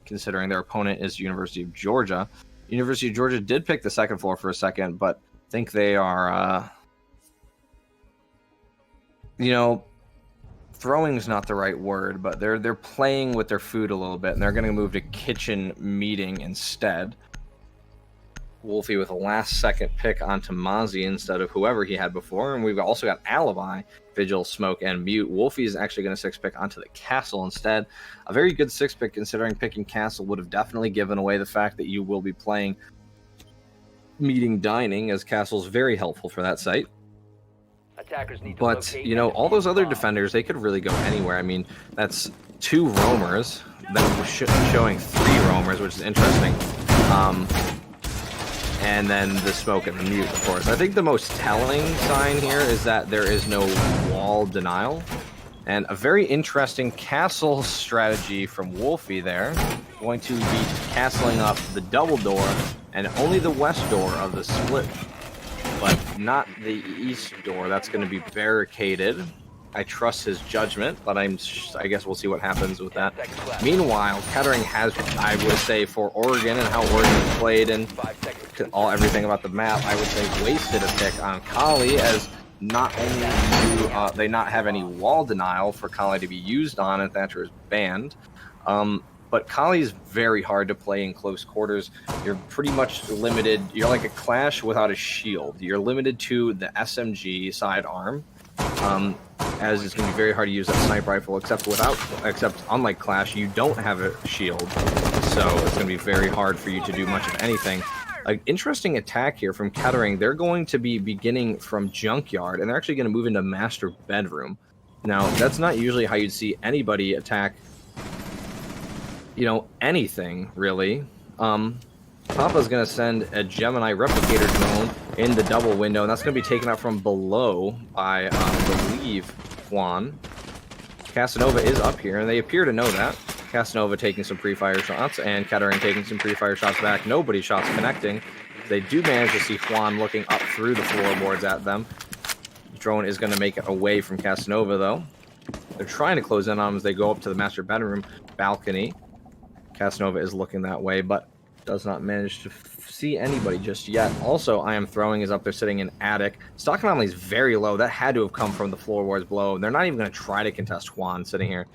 S2: considering their opponent is University of Georgia. University of Georgia did pick the second floor for a second, but I think they are, throwing's not the right word, but they're playing with their food a little bit, and they're going to move to kitchen meeting instead. Wolfie with a last-second pick onto Mozzie instead of whoever he had before, and we've also got Alibi, Vigil, Smoke, and Mute. Wolfie is actually going to 6-pick onto the Castle instead. A very good 6-pick, considering picking Castle would have definitely given away the fact that you will be playing Meeting Dining, as Castle's very helpful for that site.
S3: Attackers need to
S2: But,
S3: locate
S2: you know,
S3: and
S2: all those
S3: defuse
S2: other
S3: bomb.
S2: defenders, they could really go anywhere. I mean, that's 2 roamers, then showing 3 roamers, which is interesting. And then the Smoke and the Mute, of course. I think the most telling sign here is that there is no wall denial. And a very interesting castle strategy from Wolfie there. Going to be castling up the double door and only the west door of the split, but not the east door. That's going to be barricaded. I trust his judgment, but I guess we'll see what happens with that. Meanwhile, Kettering has, I would say, for Oregon and how Oregon has played and everything about the map, I would say wasted a pick on Kali, as not only do they not have any wall denial for Kali to be used on, and Thatcher is banned, but Kali is very hard to play in close quarters. You're pretty much limited. You're like a Clash without a shield. You're limited to the SMG sidearm. As it's going to be very hard to use that sniper rifle, except unlike Clash, you don't have a shield, so it's going to be very hard for you to do much of anything. An interesting attack here from Kettering. They're going to be beginning from Junkyard, and they're actually going to move into Master Bedroom. Now, that's not usually how you'd see anybody attack, you know, anything, really. Papa's going to send a Gemini replicator drone in the double window, and that's going to be taken out from below by, I believe, Juan. Casanova is up here, and they appear to know that. Casanova taking some pre-fire shots, and Kettering taking some pre-fire shots back. Nobody's shots connecting. They do manage to see Juan looking up through the floorboards at them. The drone is going to make it away from Casanova, though. They're trying to close in on him as they go up to the master bedroom balcony. Casanova is looking that way, but does not manage to see anybody just yet. Also, I Am Throwing is up there sitting in attic. Stock anomaly is very low. That had to have come from the floorboards below. They're not even going to try to contest Juan sitting here.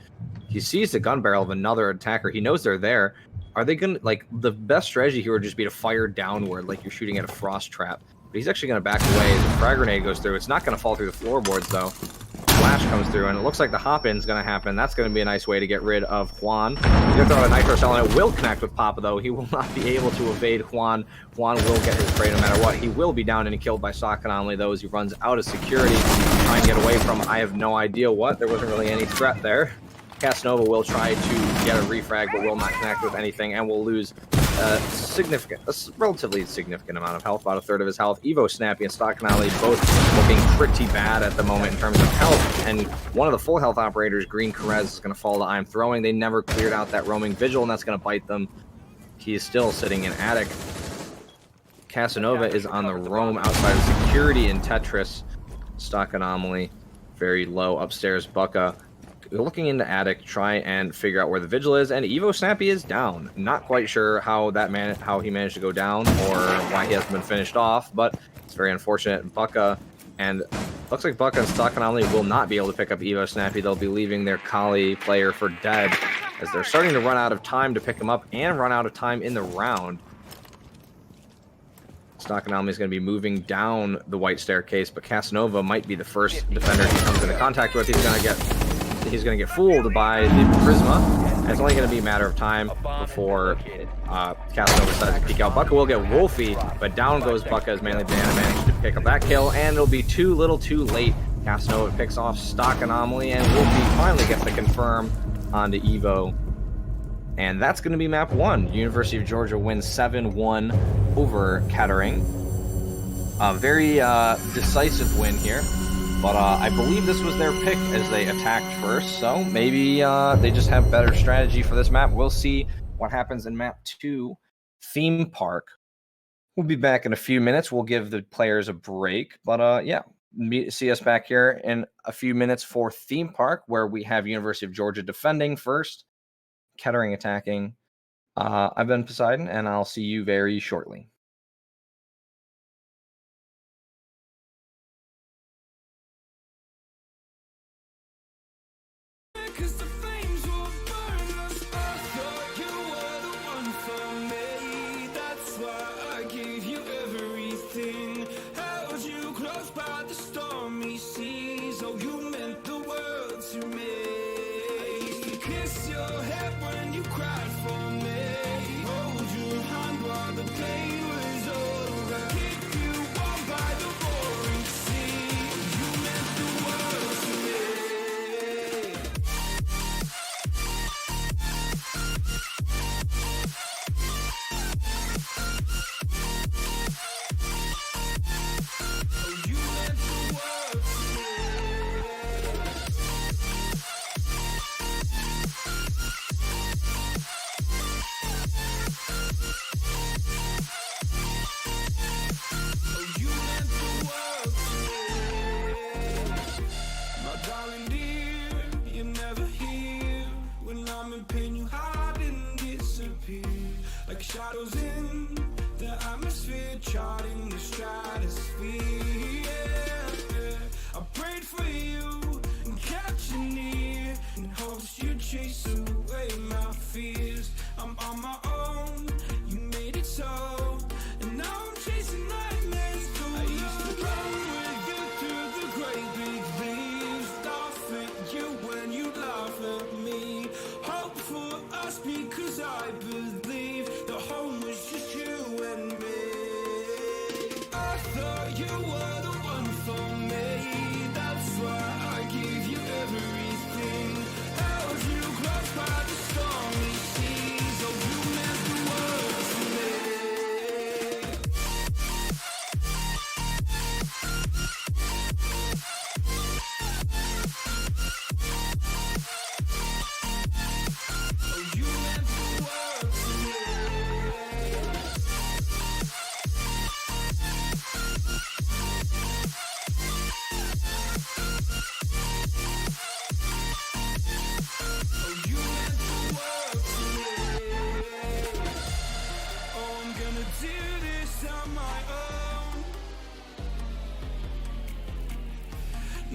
S2: He sees the gun barrel of another attacker. He knows they're there. Are they going to, like, the best strategy here would just be to fire downward like you're shooting at a frost trap. But he's actually going to back away as the frag grenade goes through. It's not going to fall through the floorboards, though. Flash comes through, and it looks like the hop-in's going to happen. That's going to be a nice way to get rid of Juan. He's going to throw out a nitro cell, and it will connect with Papa, though. He will not be able to evade Juan. Juan will get his prey no matter what. He will be down and killed by Stock anomaly, though, as he runs out of security, trying to get away from, I have no idea what. There wasn't really any threat there. Casanova will try to get a refrag, but will not connect with anything, and will lose a relatively significant amount of health, about a third of his health. Evo Snappy and Stock anomaly both looking pretty bad at the moment in terms of health, and one of the full health operators, Green Carez, is going to fall to I'm Throwing. They never cleared out that roaming vigil, and that's going to bite them. He is still sitting in attic. Casanova is on the roam outside of security in Tetris. Stock anomaly very low upstairs. Bucka looking into attic, try and figure out where the vigil is, and Evo Snappy is down. Not quite sure how he managed to go down or why he hasn't been finished off, but it's very unfortunate. Bucka, and looks like Bucka and Stock anomaly will not be able to pick up Evo Snappy. They'll be leaving their Kali player for dead, as they're starting to run out of time to pick him up and run out of time in the round. Stock anomaly is going to be moving down the white staircase, but Casanova might be the first defender he comes into contact with. He's going to get fooled by the Prisma, and it's only going to be a matter of time before Casanova decides to peek out. Bucka will get Wolfie, but down goes Bucka as Manly Banana managed to pick up that kill, and it'll be too little too late. Casanova picks off Stock anomaly, and Wolfie finally gets to confirm onto Evo. And that's going to be map 1. University of Georgia wins 7-1 over Kettering. A very decisive win here. But I believe this was their pick as they attacked first, so maybe they just have better strategy for this map. We'll see what happens in map 2, Theme Park. We'll be back in a few minutes. We'll give the players a break. But yeah, see us back here in a few minutes for Theme Park, where we have University of Georgia defending first, Kettering attacking. I've been Poseidon, and I'll see you very shortly.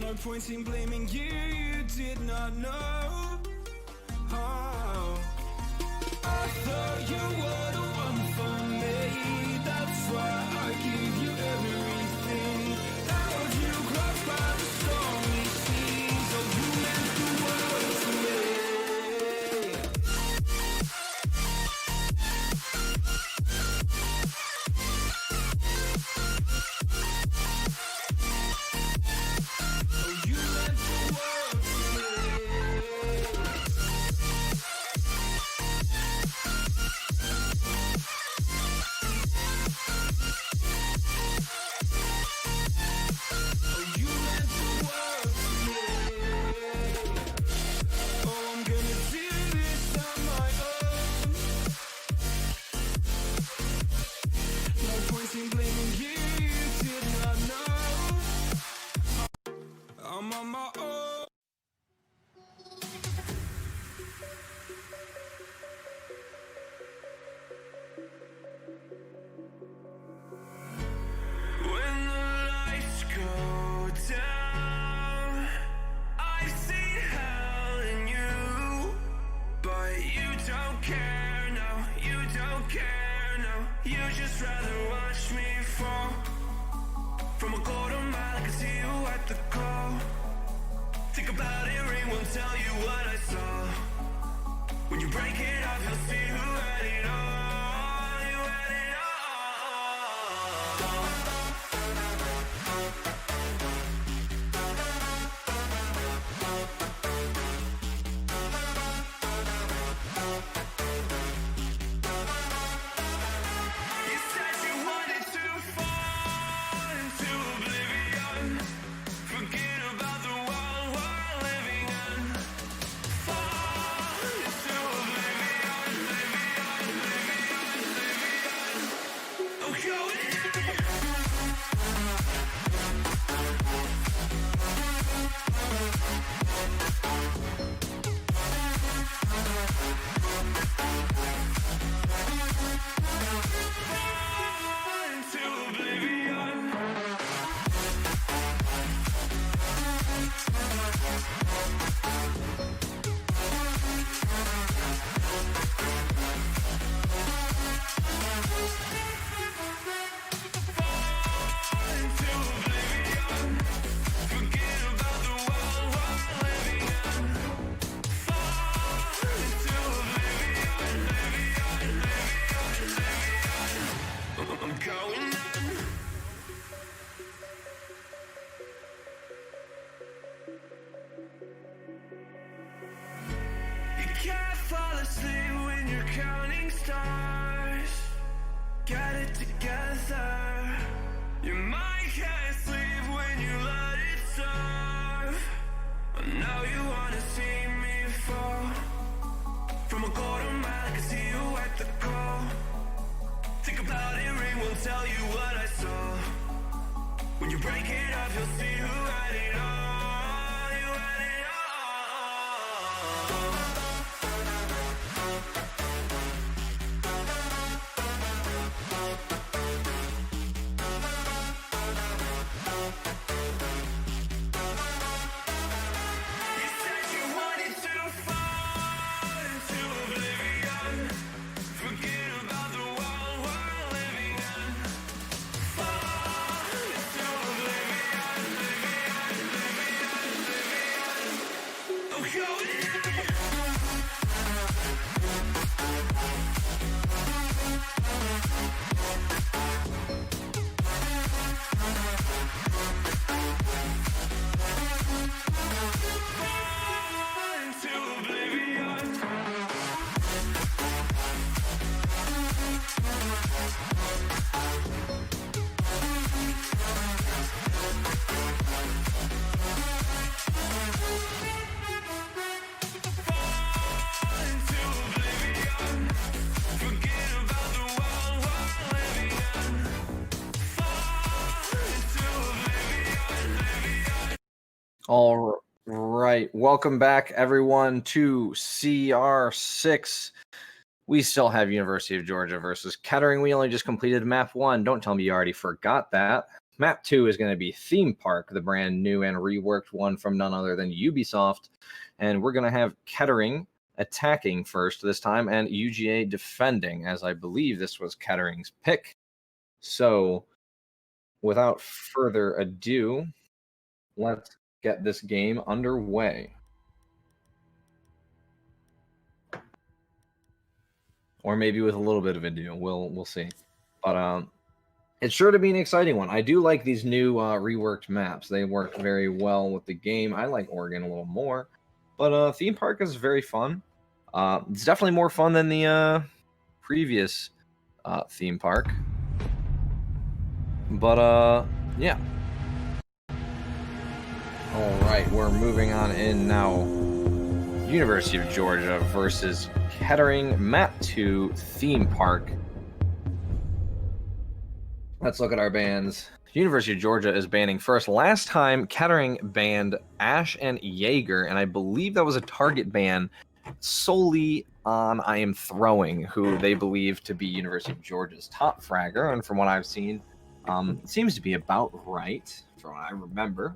S1: No point in blaming you, you did not know. Oh. I thought you were the one for me. That's why I give you everything. Held you close by the stormy seas. Oh, you meant the world to me. Oh, you meant the world to me. Oh, you meant the world to me. Oh, I'm gonna do this on my own. No point in blaming you, you did not know. I'm on my own. When the lights go down, I see hell in you, but you don't care, no, you don't care, no. You just rather watch me fall from a quarter mile. I can see you at the call. Think about it, ring won't tell you what I saw. When you break it off, you'll see who had it all. You had it all. You said you wanted to fall into oblivion. Forget about the world we're living in. Fall into oblivion, oblivion. Oh, going in. Fall into oblivion. Fall into oblivion. Forget about the world we're living in. Fall into oblivion, I'm going in. You can't fall asleep when you're counting stars. Get it together. Your mind can't sleep when you let it serve. Now you wanna see me fall from a quarter mile. I can see you at the call. Think about it, ring won't tell you what I saw. When you break it off, you'll see who had it all. You had it all. You said you wanted to fall into oblivion. Forget about the world we're living in. Fall into oblivion, oblivion. Oh, going in. Fall into oblivion. Fall into oblivion. Forget about the world we're living in. Fall into oblivion.
S2: All right. Welcome back, everyone, to CR6. We still have University of Georgia versus Kettering. We only just completed map 1. Don't tell me you already forgot that. Map 2 is going to be Theme Park, the brand new and reworked one from none other than Ubisoft. And we're going to have Kettering attacking first this time and UGA defending, as I believe this was Kettering's pick. So without further ado, let's get this game underway. Or maybe with a little bit of ado, we'll see. But it's sure to be an exciting one. I do like these new reworked maps. They work very well with the game. I like Oregon a little more. But Theme Park is very fun. It's definitely more fun than the previous Theme Park. But yeah. All right, we're moving on in now. University of Georgia versus Kettering, Map 2, Theme Park. Let's look at our bans. University of Georgia is banning first. Last time, Kettering banned Ash and Jaeger, and I believe that was a target ban solely on I Am Throwing, who they believe to be University of Georgia's top fragger, and from what I've seen, it seems to be about right, from what I remember.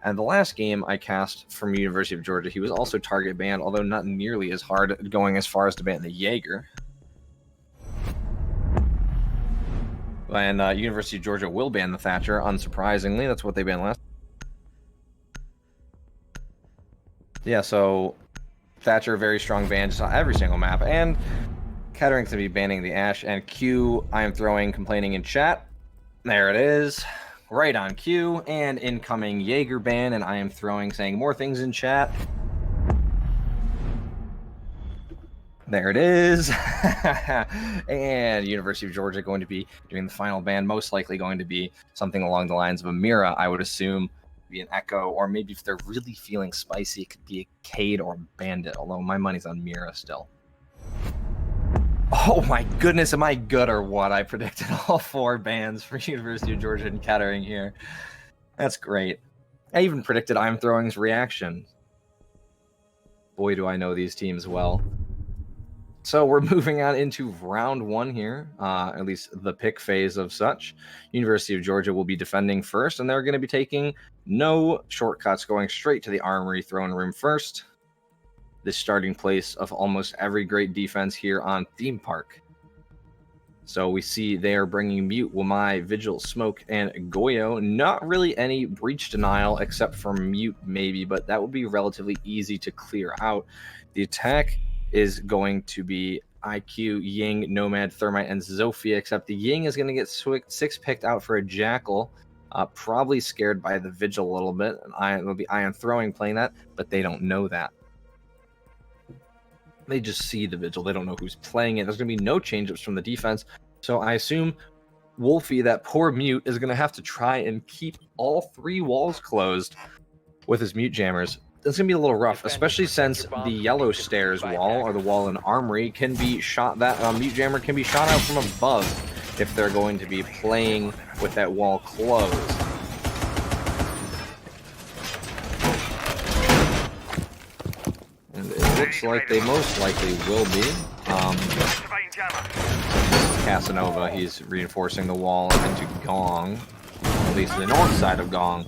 S2: And the last game I cast from University of Georgia, he was also target banned, although not nearly as hard, going as far as to ban the Jaeger. And University of Georgia will ban the Thatcher, unsurprisingly. That's what they banned last. Yeah, so Thatcher, very strong ban just on every single map. And Kettering's going to be banning the Ash. And Q, I Am Throwing, complaining in chat. There it is. Right on cue. And incoming Jaeger ban, and I Am Throwing saying more things in chat. There it is. And University of Georgia going to be doing the final ban, most likely going to be something along the lines of a Mira, I would assume. Be an Echo, or maybe if they're really feeling spicy, it could be a Cade or Bandit, although my money's on Mira still. Oh my goodness, am I good or what? I predicted all 4 bans for University of Georgia and Kettering here. That's great. I even predicted I'm Throwing's reaction. Boy, do I know these teams well. So we're moving on into round 1 here, at least the pick phase of such. University of Georgia will be defending first, and they're going to be taking no shortcuts, going straight to the Armory throne room first. The starting place of almost every great defense here on Theme Park. So we see they are bringing Mute, Wamai, Vigil, Smoke, and Goyo. Not really any breach denial except for Mute maybe, but that would be relatively easy to clear out. The attack is going to be IQ, Ying, Nomad, Thermite, and Zofia, except the Ying is going to get 6 picked out for a Jackal, probably scared by the Vigil a little bit, and it'll be I Am Throwing playing that, but they don't know that. They just see the Vigil. They don't know who's playing it. There's going to be no change-ups from the defense, so I assume Wolfie, that poor Mute, is going to have to try and keep all 3 walls closed with his Mute Jammers. That's going to be a little rough, especially since the yellow stairs wall, or the wall in Armory, can be shot, that Mute Jammer can be shot out from above if they're going to be playing with that wall closed. And it looks like they most likely will be. Casanova, he's reinforcing the wall into Gong, at least the north side of Gong.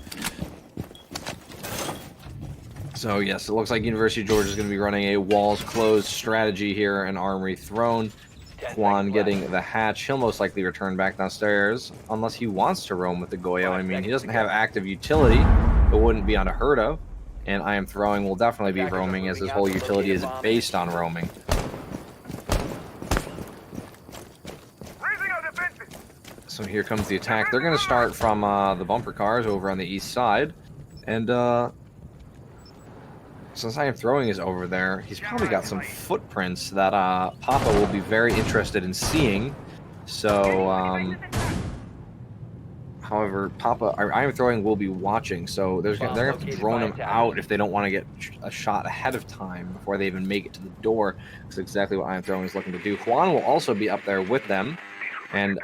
S2: So yes, it looks like University of Georgia is going to be running a walls closed strategy here in Armory Throne. Quan getting the hatch. He'll most likely return back downstairs unless he wants to roam with the Goyo. I mean, he doesn't have active utility. It wouldn't be unheard of. And I Am Throwing will definitely be roaming, as his whole utility is based on roaming. So here comes the attack. They're going to start from the bumper cars over on the east side. And since I Am Throwing is over there, he's probably got some footprints that Papa will be very interested in seeing. So, however, Papa, I Am Throwing will be watching, so they're going to have to drone him out if they don't want to get a shot ahead of time before they even make it to the door. That's exactly what I Am Throwing is looking to do. Juan will also be up there with them, and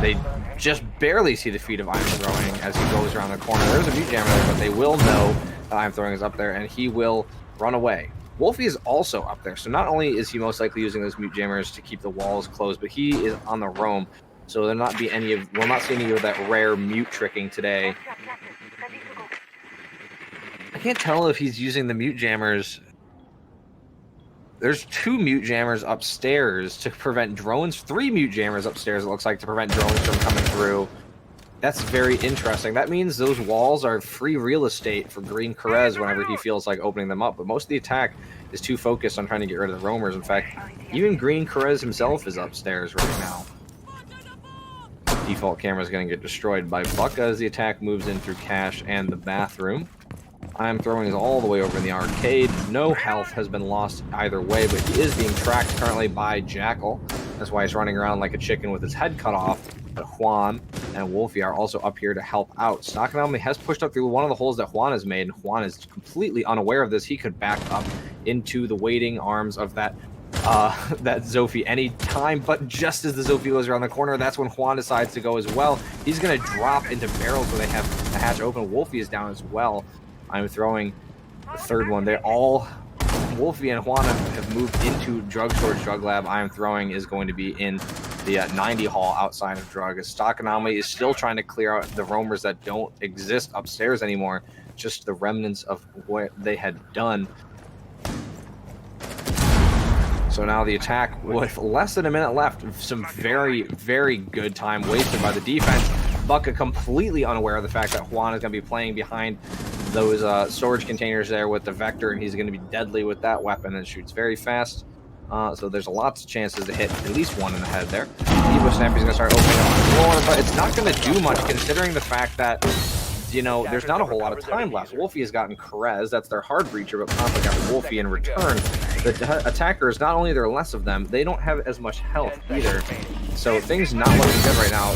S2: they just barely see the feet of I Am Throwing as he goes around the corner. There's a Mute Jammer there, but they will know I Am Throwing is up there, and he will run away. Wolfie is also up there, so not only is he most likely using those Mute Jammers to keep the walls closed, but he is on the roam. So there not be any of, we'll not see any of that rare mute tricking today. I can't tell if he's using the mute jammers. There's 2 mute jammers upstairs to prevent drones. 3 mute jammers upstairs, it looks like, to prevent drones from coming through. That's very interesting. That means those walls are free real estate for Green Carez whenever he feels like opening them up. But most of the attack is too focused on trying to get rid of the roamers. In fact, even Green Carez himself is upstairs right now. Default camera is going to get destroyed by Bucka as the attack moves in through cache and the bathroom. I'm throwing is all the way over in the arcade. No health has been lost either way, but he is being tracked currently by Jackal. That's why he's running around like a chicken with his head cut off. But Juan and Wolfie are also up here to help out. Stockanomy has pushed up through one of the holes that Juan has made, and Juan is completely unaware of this. He could back up into the waiting arms of that Zophie any time, but just as the Zophie goes around the corner, that's when Juan decides to go as well. He's going to drop into barrels where they have a hatch open. Wolfie is down as well. I'm throwing the third one. They're all, Wolfie and Juan have moved into Drug Storage Drug Lab. I'm throwing is going to be in the 90 hall outside of Drug. As Stockanomy is still trying to clear out the roamers that don't exist upstairs anymore, just the remnants of what they had done. So now the attack with less than a minute left, some very, very good time wasted by the defense. Bucka completely unaware of the fact that Juan is going to be playing behind those storage containers there with the Vector, and he's going to be deadly with that weapon and shoots very fast. So there's lots of chances to hit at least one in the head there. Evo Snappy's going to start opening up on the floor, but it's not going to do much considering the fact that, you know, there's not a whole lot of time left. Wolfie has gotten Carez, that's their hard breacher, but Papa got Wolfie in return. The attackers, not only are there less of them, they don't have as much health either. So things not looking good right now.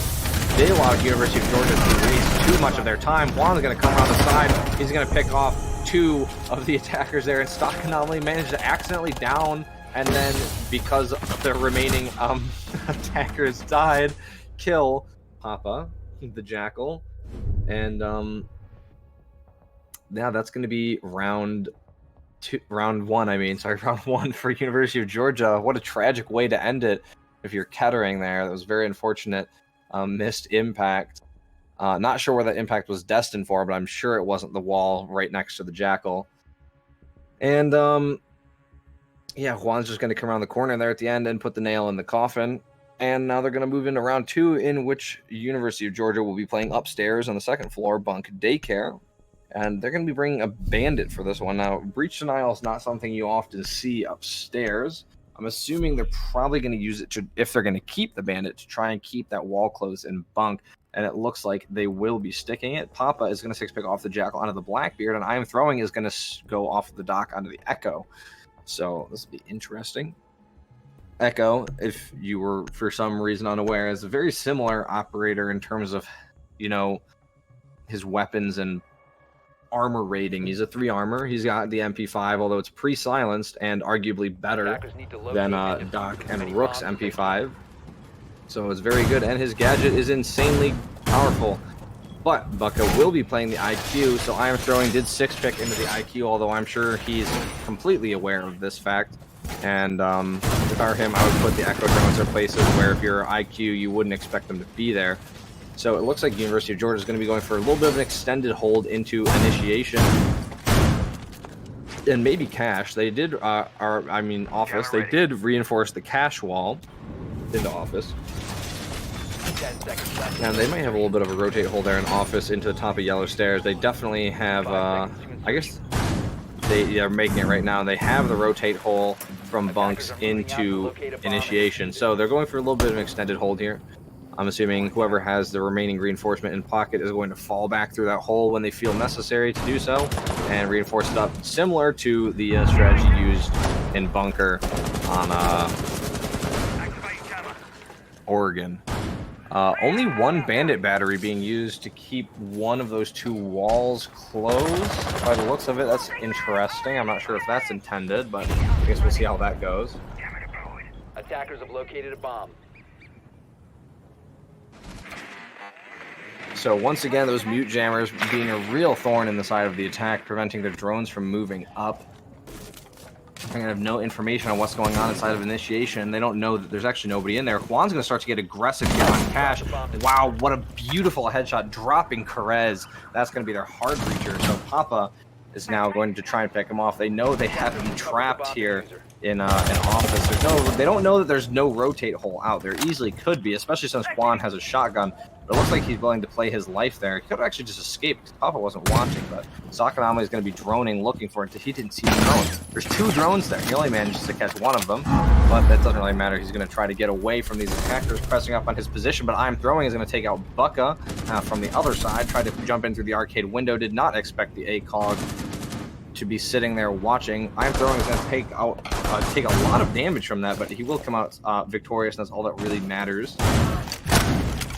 S2: They allowed University of Georgia to waste too much of their time. Juan's going to come around the side. He's going to pick off 2 of the attackers there, and Stockanomy managed to accidentally down, and then because the remaining attackers died, kill Papa, the Jackal. And yeah, that's going to be round 1 for University of Georgia. What a tragic way to end it if you're Kettering there. That was very unfortunate. Missed impact. Not sure where that impact was destined for, but I'm sure it wasn't the wall right next to the Jackal. And yeah, Juan's just going to come around the corner there at the end and put the nail in the coffin. And now they're going to move into round 2, in which University of Georgia will be playing upstairs on the 2nd floor, bunk daycare. And they're going to be bringing a bandit for this one. Now, breach denial is not something you often see upstairs. I'm assuming they're probably going to use it to, if they're going to keep the bandit, to try and keep that wall closed in bunk. And it looks like they will be sticking it. Papa is going to 6-pick off the Jackal onto the Blackbeard, and I Am Throwing is going to go off the dock onto the Echo. So this will be interesting. Echo, if you were for some reason unaware, is a very similar operator in terms of, you know, his weapons and armor rating. He's a 3 armor. He's got the MP5, although it's pre-silenced and arguably better than Doc and Rook's MP5. So it's very good, and his gadget is insanely powerful. But Bucka will be playing the IQ, so I Am Throwing did 6-pick into the IQ, although I'm sure he's completely aware of this fact. And if I were him, I would put the Echo drones in places where if you're IQ, you wouldn't expect them to be there. So it looks like University of Georgia is going to be going for a little bit of an extended hold into initiation. And maybe cache. They did, office. They did reinforce the cache wall into office. And they might have a little bit of a rotate hole there in office into the top of yellow stairs. They definitely have, I guess they are making it right now. They have the rotate hole from bunks into initiation. So they're going for a little bit of an extended hold here. I'm assuming whoever has the remaining reinforcement in pocket is going to fall back through that hole when they feel necessary to do so and reinforce it up, similar to the strategy used in bunker on Oregon. Only 1 bandit battery being used to keep one of those 2 walls closed. By the looks of it, that's interesting. I'm not sure if that's intended, but I guess we'll see how that goes.
S3: Attackers have located a bomb.
S2: So once again, those mute jammers being a real thorn in the side of the attack, preventing the drones from moving up. They have no information on what's going on inside of initiation. They don't know that there's actually nobody in there. Juan's going to start to get aggressive here on Cash. Wow, what a beautiful headshot, dropping Perez. That's going to be their hard breacher. So Papa is now going to try and pick him off. They know they have him trapped here in an office. They don't know that there's no rotate hole out there. Easily could be, especially since Juan has a shotgun. But it looks like he's willing to play his life there. He could have actually just escaped because Papa wasn't watching, but Sakanami is going to be droning, looking for it. He didn't see the drone. There's 2 drones there. He only manages to catch one of them, but that doesn't really matter. He's going to try to get away from these attackers pressing up on his position, but I'm Throwing is going to take out Bucka from the other side, tried to jump in through the arcade window, did not expect the ACOG to be sitting there watching. I'm Throwing is going to take a lot of damage from that, but he will come out victorious, and that's all that really matters.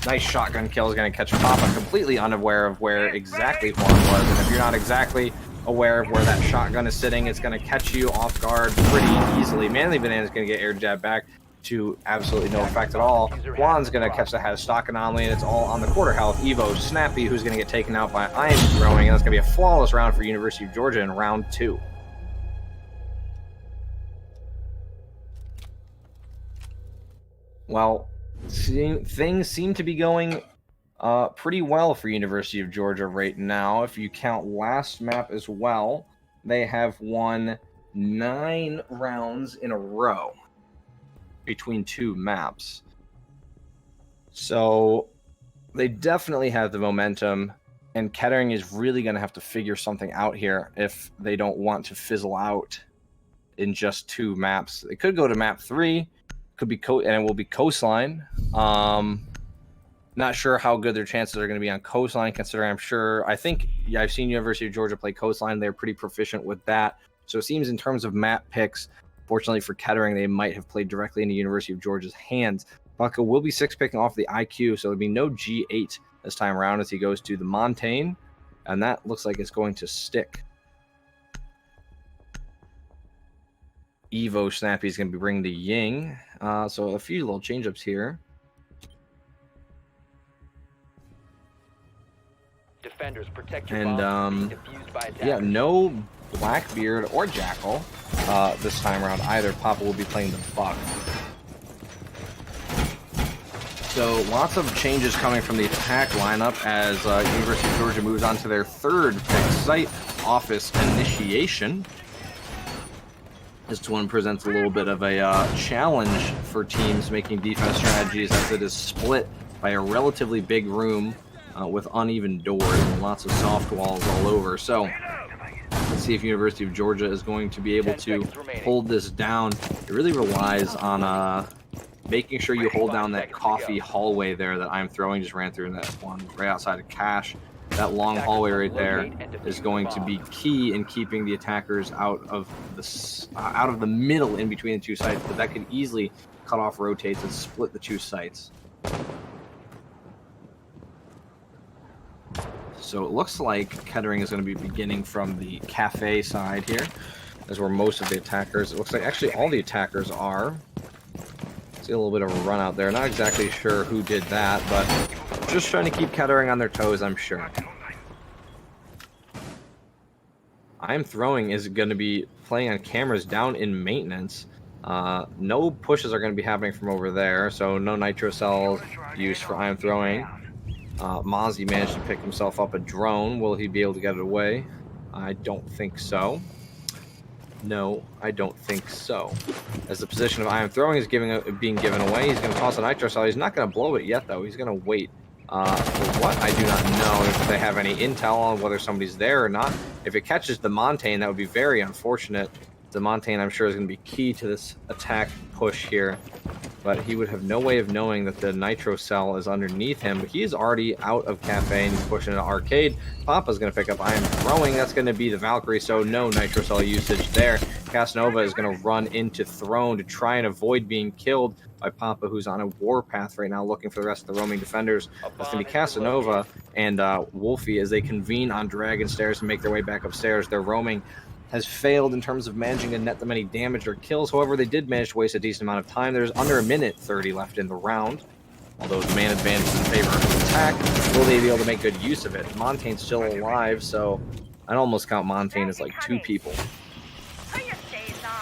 S2: Nice shotgun kill is going to catch Papa, completely unaware of where exactly Juan was. And if you're not exactly aware of where that shotgun is sitting, it's going to catch you off guard pretty easily. Manly Banana is going to get air jab back to absolutely no effect at all. Juan's going to catch the head stock anomaly, and it's all on the quarter health. Evo Snappy, who's going to get taken out by I'm Throwing, and that's going to be a flawless round for University of Georgia in round 2. Well, things seem to be going pretty well for University of Georgia right now. If you count last map as well, they have won 9 rounds in a row between 2 maps. So they definitely have the momentum, and Kettering is really going to have to figure something out here if they don't want to fizzle out in just 2 maps. They could go to map 3. Could be and it will be Coastline. Not sure how good their chances are going to be on Coastline, considering I've seen University of Georgia play Coastline. They're pretty proficient with that. So it seems in terms of map picks, fortunately for Kettering, they might have played directly into University of Georgia's hands. Bucka will be 6-picking off the IQ, so there'll be no G8 this time around as he goes to the Montaigne, and that looks like it's going to stick. Evo Snappy is going to be bringing the Ying. So a few little change-ups here.
S3: Defenders, protect your bombs being defused by attackers.
S2: Yeah, no Blackbeard or Jackal this time around either. Papa will be playing the Buck. So lots of changes coming from the attack lineup as University of Georgia moves on to their 3rd pick, Site Office Initiation. This one presents a little bit of a challenge for teams making defense strategies, as it is split by a relatively big room with uneven doors and lots of soft walls all over. So let's see if University of Georgia is going to be able to hold this down. It really relies on making sure you hold down that coffee hallway there that I'm Throwing just ran through, in that one right outside of Cash. That long hallway right there is going to be key in keeping the attackers out of the middle in between the 2 sites, but that could easily cut off rotates and split the 2 sites. So it looks like Kettering is going to be beginning from the cafe side here. That's where most of the attackers, it looks like actually all the attackers are. See a little bit of a run out there. Not exactly sure who did that, but just trying to keep Kettering on their toes, I'm sure. I'm Throwing is going to be playing on cameras down in maintenance. No pushes are going to be happening from over there, so no nitro cell use for I'm Throwing. Mozzie managed to pick himself up a drone. Will he be able to get it away? I don't think so. No, I don't think so. As the position of I'm Throwing is being given away, he's going to toss a nitro cell. He's not going to blow it yet, though. He's going to wait. For what? I do not know if they have any intel on whether somebody's there or not. If it catches the Montaigne, that would be very unfortunate. The Montaigne, I'm sure, is going to be key to this attack push here. But he would have no way of knowing that the nitro cell is underneath him. But he is already out of cafe and he's pushing into arcade. Papa's going to pick up I'm Throwing. That's going to be the Valkyrie, so no nitro cell usage there. Casanova is going to run into Throne to try and avoid being killed by Papa, who's on a warpath right now looking for the rest of the roaming defenders. That's going to be Casanova and Wolfie as they convene on Dragon Stairs and make their way back upstairs. Their roaming has failed in terms of managing to net them any damage or kills. However, they did manage to waste a decent amount of time. There's under 1:30 left in the round. Although the man advantage is in favor of the attack, will they be able to make good use of it? Montaigne's still alive, so I'd almost count Montaigne as like 2 people.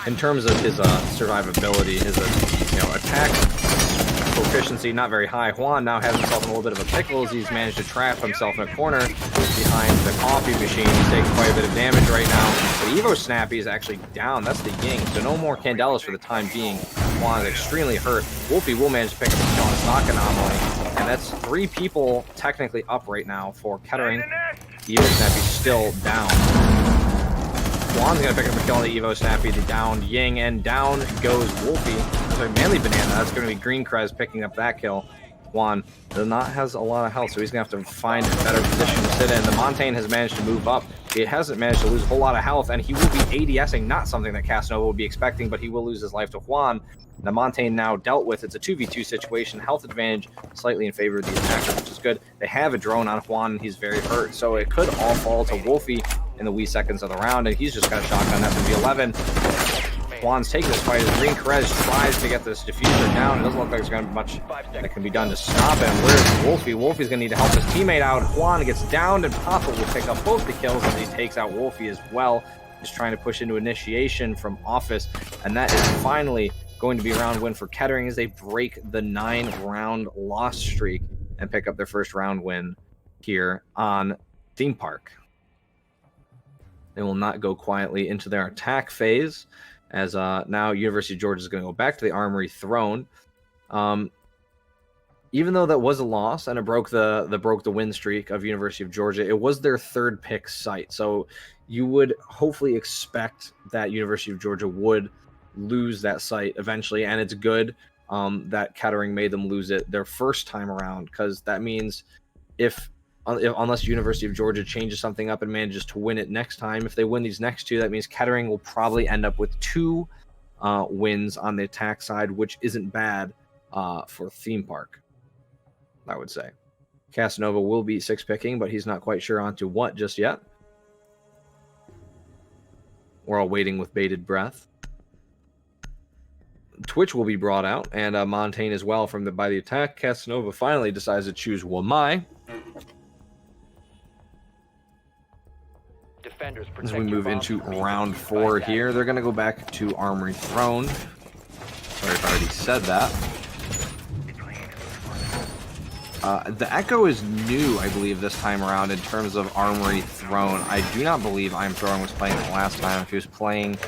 S2: in terms of his survivability, his attack proficiency not very high. Juan now has himself in a little bit of a pickle as he's managed to trap himself in a corner behind the coffee machine. He's taking quite a bit of damage right now. But Evo Snappy is actually down. That's the Ying. So no more Candelas for the time being. Juan is extremely hurt. Wolfie will manage to pick up a kill on a stock anomaly. And that's 3 people technically up right now for Kettering. Evo Snappy's still down. Juan's going to pick up a kill on the Evo Snappy, the downed Ying, and down goes Wolfie. So Manly Banana, that's going to be Green Krez picking up that kill. Juan does not has a lot of health, so he's going to have to find a better position to sit in. The Montaigne has managed to move up. It hasn't managed to lose a whole lot of health, and he will be ADSing, not something that Casanova would be expecting, but he will lose his life to Juan. The Montaigne now dealt with. It's a 2v2 situation. Health advantage slightly in favor of the attacker, which is good. They have a drone on Juan, and he's very hurt, so it could all fall to Wolfie in the wee seconds of the round, and he's just got a shotgun. That's going to be 11. Juan's taking this fight as Green Krez tries to get this diffuser down. It doesn't look like there's going to be much that can be done to stop him. Where's Wolfie? Wolfie's going to need to help his teammate out. Juan gets downed, and Papa will pick up both the kills as he takes out Wolfie as well. Just trying to push into initiation from Office, and that is finally going to be a round win for Kettering as they break the 9-round loss streak and pick up their first round win here on Theme Park. They will not go quietly into their attack phase, as now University of Georgia is going to go back to the Armory Throne. Even though that was a loss and it broke the win streak of University of Georgia, it was their 3rd pick site. So you would hopefully expect that University of Georgia would lose that site eventually, and it's good that Kettering made them lose it their first time around, because that means if unless University of Georgia changes something up and manages to win it next time, if they win these next 2, that means Kettering will probably end up with 2 wins on the attack side, which isn't bad for Theme Park, I would say. Casanova will be 6-picking, but he's not quite sure onto what just yet. We're all waiting with bated breath. Twitch will be brought out, and Montaigne as well by the attack. Casanova finally decides to choose Wamai. As we move into round 4 here, they're going to go back to Armory Throne. Sorry if I already said that. The Echo is new, I believe, this time around in terms of Armory Throne. I do not believe I'm Throwing was playing it last time. If he was playing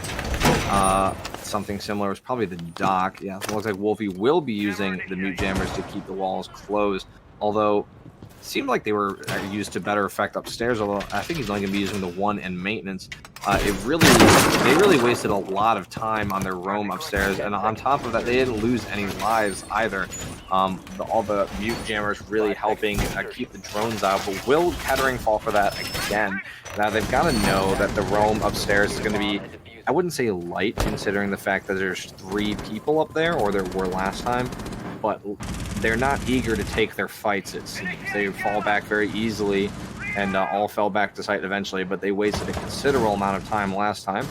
S2: something similar, it was probably the Dock. Yeah, so it looks like Wolfie will be using the mute jammers to keep the walls closed, although it seemed like they were used to better effect upstairs, although I think he's only going to be using the 1 in maintenance. They really wasted a lot of time on their roam upstairs, and on top of that, they didn't lose any lives either. All the mute jammers really helping keep the drones out, but will Kettering fall for that again? Now, they've got to know that the roam upstairs is going to be, I wouldn't say light, considering the fact that there's 3 people up there, or there were last time, but they're not eager to take their fights, it seems. They fall back very easily, and all fell back to site eventually, but they wasted a considerable amount of time last time.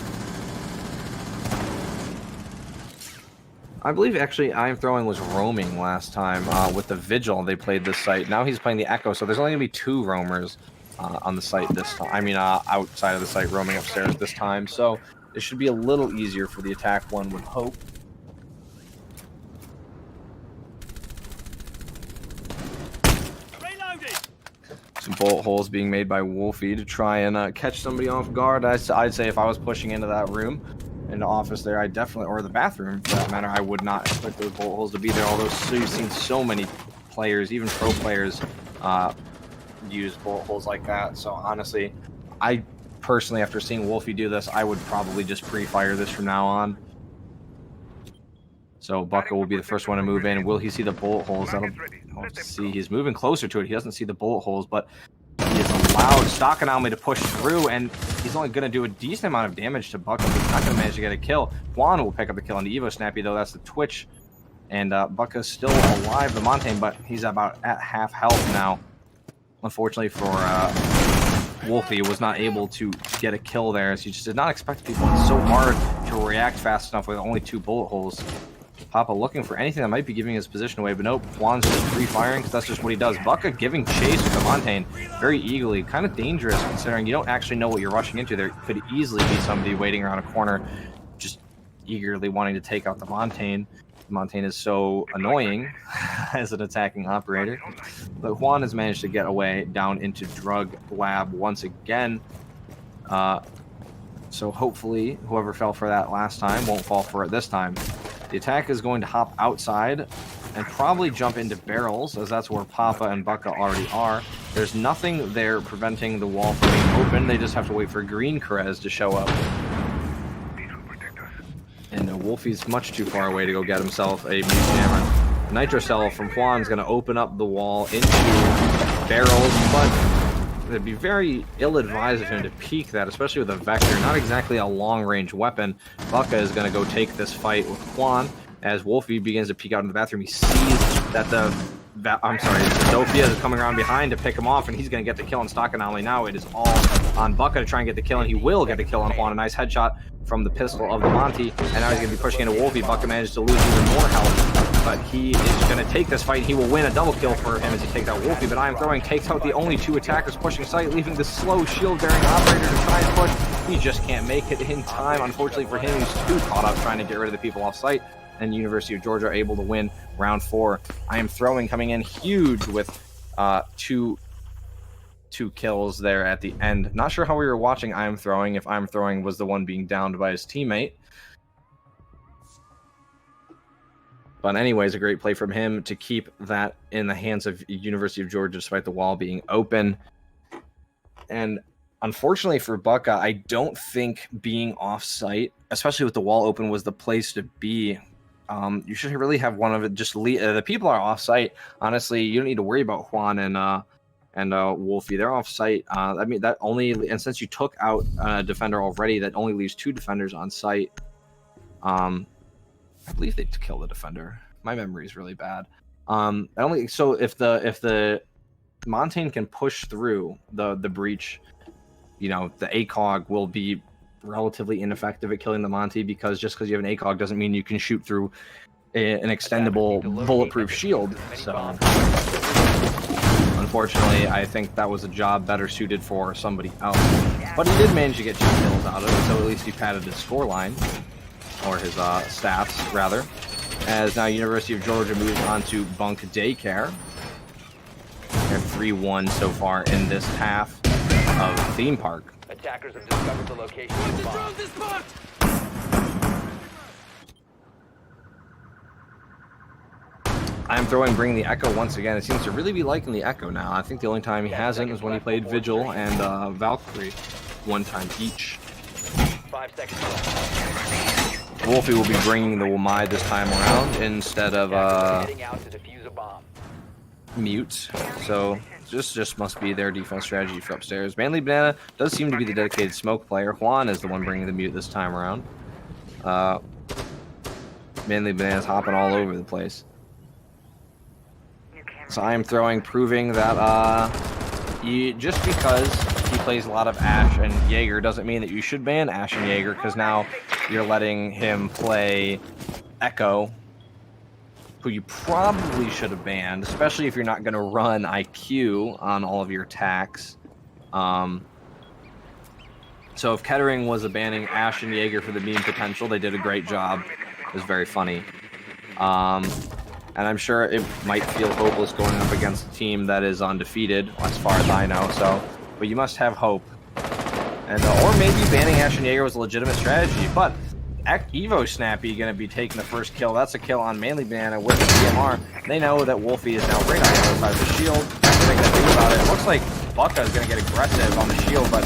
S2: I believe, actually, I Am Throwing was roaming last time with the Vigil. They played this site. Now he's playing the Echo, so there's only going to be 2 roamers on the site this time. I mean, outside of the site, roaming upstairs this time. So it should be a little easier for the attack, one would hope. Some bullet holes being made by Wolfie to try and catch somebody off guard. I'd say if I was pushing into that room, into Office there, I definitely, or the bathroom for that matter, I would not expect those bullet holes to be there. Although you've seen so many players, even pro players, use bullet holes like that. So honestly, I personally, after seeing Wolfie do this, I would probably just pre-fire this from now on. So Bucka will be the first one to move in. Will he see the bullet holes? Let's see. He's moving closer to it. He doesn't see the bullet holes, but he is allowed Stock Anomaly to push through, and he's only going to do a decent amount of damage to Bucka, but he's not going to manage to get a kill. Juan will pick up the kill on the Evo Snappy, though. That's the Twitch. And Bucka's still alive, the Montaigne, but he's about at half health now. Unfortunately for Wolfie, was not able to get a kill there, as he just did not expect people. It's so hard to react fast enough with only 2 bullet holes. Papa looking for anything that might be giving his position away, but nope, Juan's just free-firing because that's just what he does. Bucka giving chase with the Montaigne very eagerly. Kind of dangerous considering you don't actually know what you're rushing into. There could easily be somebody waiting around a corner just eagerly wanting to take out the Montaigne. Montaigne is so annoying as an attacking operator. But Juan has managed to get away down into Drug Lab once again. So hopefully whoever fell for that last time won't fall for it this time. The attack is going to hop outside and probably jump into barrels, as that's where Papa and Bucka already are. There's nothing there preventing the wall from being open. They just have to wait for Green Kerez to show up. And Wolfie's much too far away to go get himself a mute jammer. Nitro Cell from Juan's going to open up the wall into barrels, but it'd be very ill-advised of him to peek that, especially with a Vector. Not exactly a long-range weapon. Bucka is going to go take this fight with Juan. As Wolfie begins to peek out in the bathroom, he sees that Zofia is coming around behind to pick him off, and he's going to get the kill on Stock Anomaly. Now it is all on Bucka to try and get the kill, and he will get the kill on Juan. A nice headshot from the pistol of the Monty, and now he's going to be pushing into Wolfie. Bucka managed to lose even more health, but he is going to take this fight. He will win a double kill for him as he takes out Wolfie, but I Am Throwing takes out the only 2 attackers pushing site, leaving the slow shield-bearing operator to try and push. He just can't make it in time. Unfortunately for him, he's too caught up trying to get rid of the people off site. And University of Georgia are able to win round 4. I Am Throwing coming in huge with two kills there at the end. Not sure how we were watching I Am Throwing, if I Am Throwing was the one being downed by his teammate. But anyways, a great play from him to keep that in the hands of University of Georgia despite the wall being open. And unfortunately for Bucka, I don't think being off-site, especially with the wall open, was the place to be. You should really have one of it. Just the people are off-site. Honestly, you don't need to worry about Juan and Wolfie. They're off-site. I mean, that only, and since you took out a defender already, that only leaves 2 defenders on site. I believe they killed the defender. My memory is really bad. So if the Montaigne can push through the breach, you know, the ACOG will be relatively ineffective at killing the Monty, because just because you have an ACOG doesn't mean you can shoot through an extendable bulletproof shield. So unfortunately, I think that was a job better suited for somebody else. But he did manage to get 2 kills out of it, so at least he padded his scoreline, or his stats rather. As now University of Georgia moves on to Bunk Daycare. They're 3-1 so far in this half of Theme Park.
S3: Attackers have discovered the location of the bomb.
S2: I Am Throwing bringing the Echo once again. It seems to really be liking the Echo now. I think the only time he hasn't is when he played Vigil and Valkyrie, 1 time each.
S3: 5 seconds left.
S2: Wolfie will be bringing the Wamai this time around instead of
S3: Heading out to defuse a bomb.
S2: Mute. So just must be their defense strategy for upstairs. Manly Banana does seem to be the dedicated smoke player. Juan is the one bringing the mute this time around. Manly Banana's hopping all over the place. So I Am Throwing, proving that just because he plays a lot of Ashe and Jaeger doesn't mean that you should ban Ashe and Jaeger, because now you're letting him play Echo, who you probably should have banned, especially if you're not going to run IQ on all of your attacks. So if Kettering was banning Ashe and Jaeger for the meme potential, they did a great job. It was very funny. And I'm sure it might feel hopeless going up against a team that is undefeated, as far as I know. So, but you must have hope. And or maybe banning Ashe and Jaeger was a legitimate strategy, but Evo Snappy going to be taking the first kill. That's a kill on Manly Banana with the DMR. They know that Wolfie is now right on the other side of the shield. They think about it. It looks like Bucka is going to get aggressive on the shield, but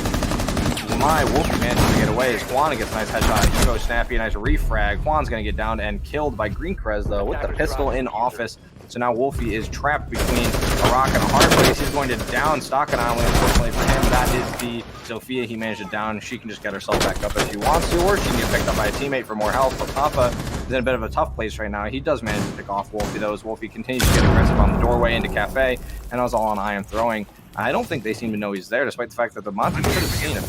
S2: Wolfie manages to get away as Juan gets a nice headshot. Evo Snappy, a nice refrag. Juan's going to get down and killed by Green Kerez, though, with the pistol in office. So now Wolfie is trapped between a rock and a hard place. He's going to down Stock Anomaly. Unfortunately for him, that is the Zofia he managed to down. She can just get herself back up if she wants to, or she can get picked up by a teammate for more health. But Papa is in a bit of a tough place right now. He does manage to pick off Wolfie, though, as Wolfie continues to get aggressive on the doorway into Cafe, and that was all on I Am Throwing. I don't think they seem to know he's there, despite the fact that the Monty could have seen him.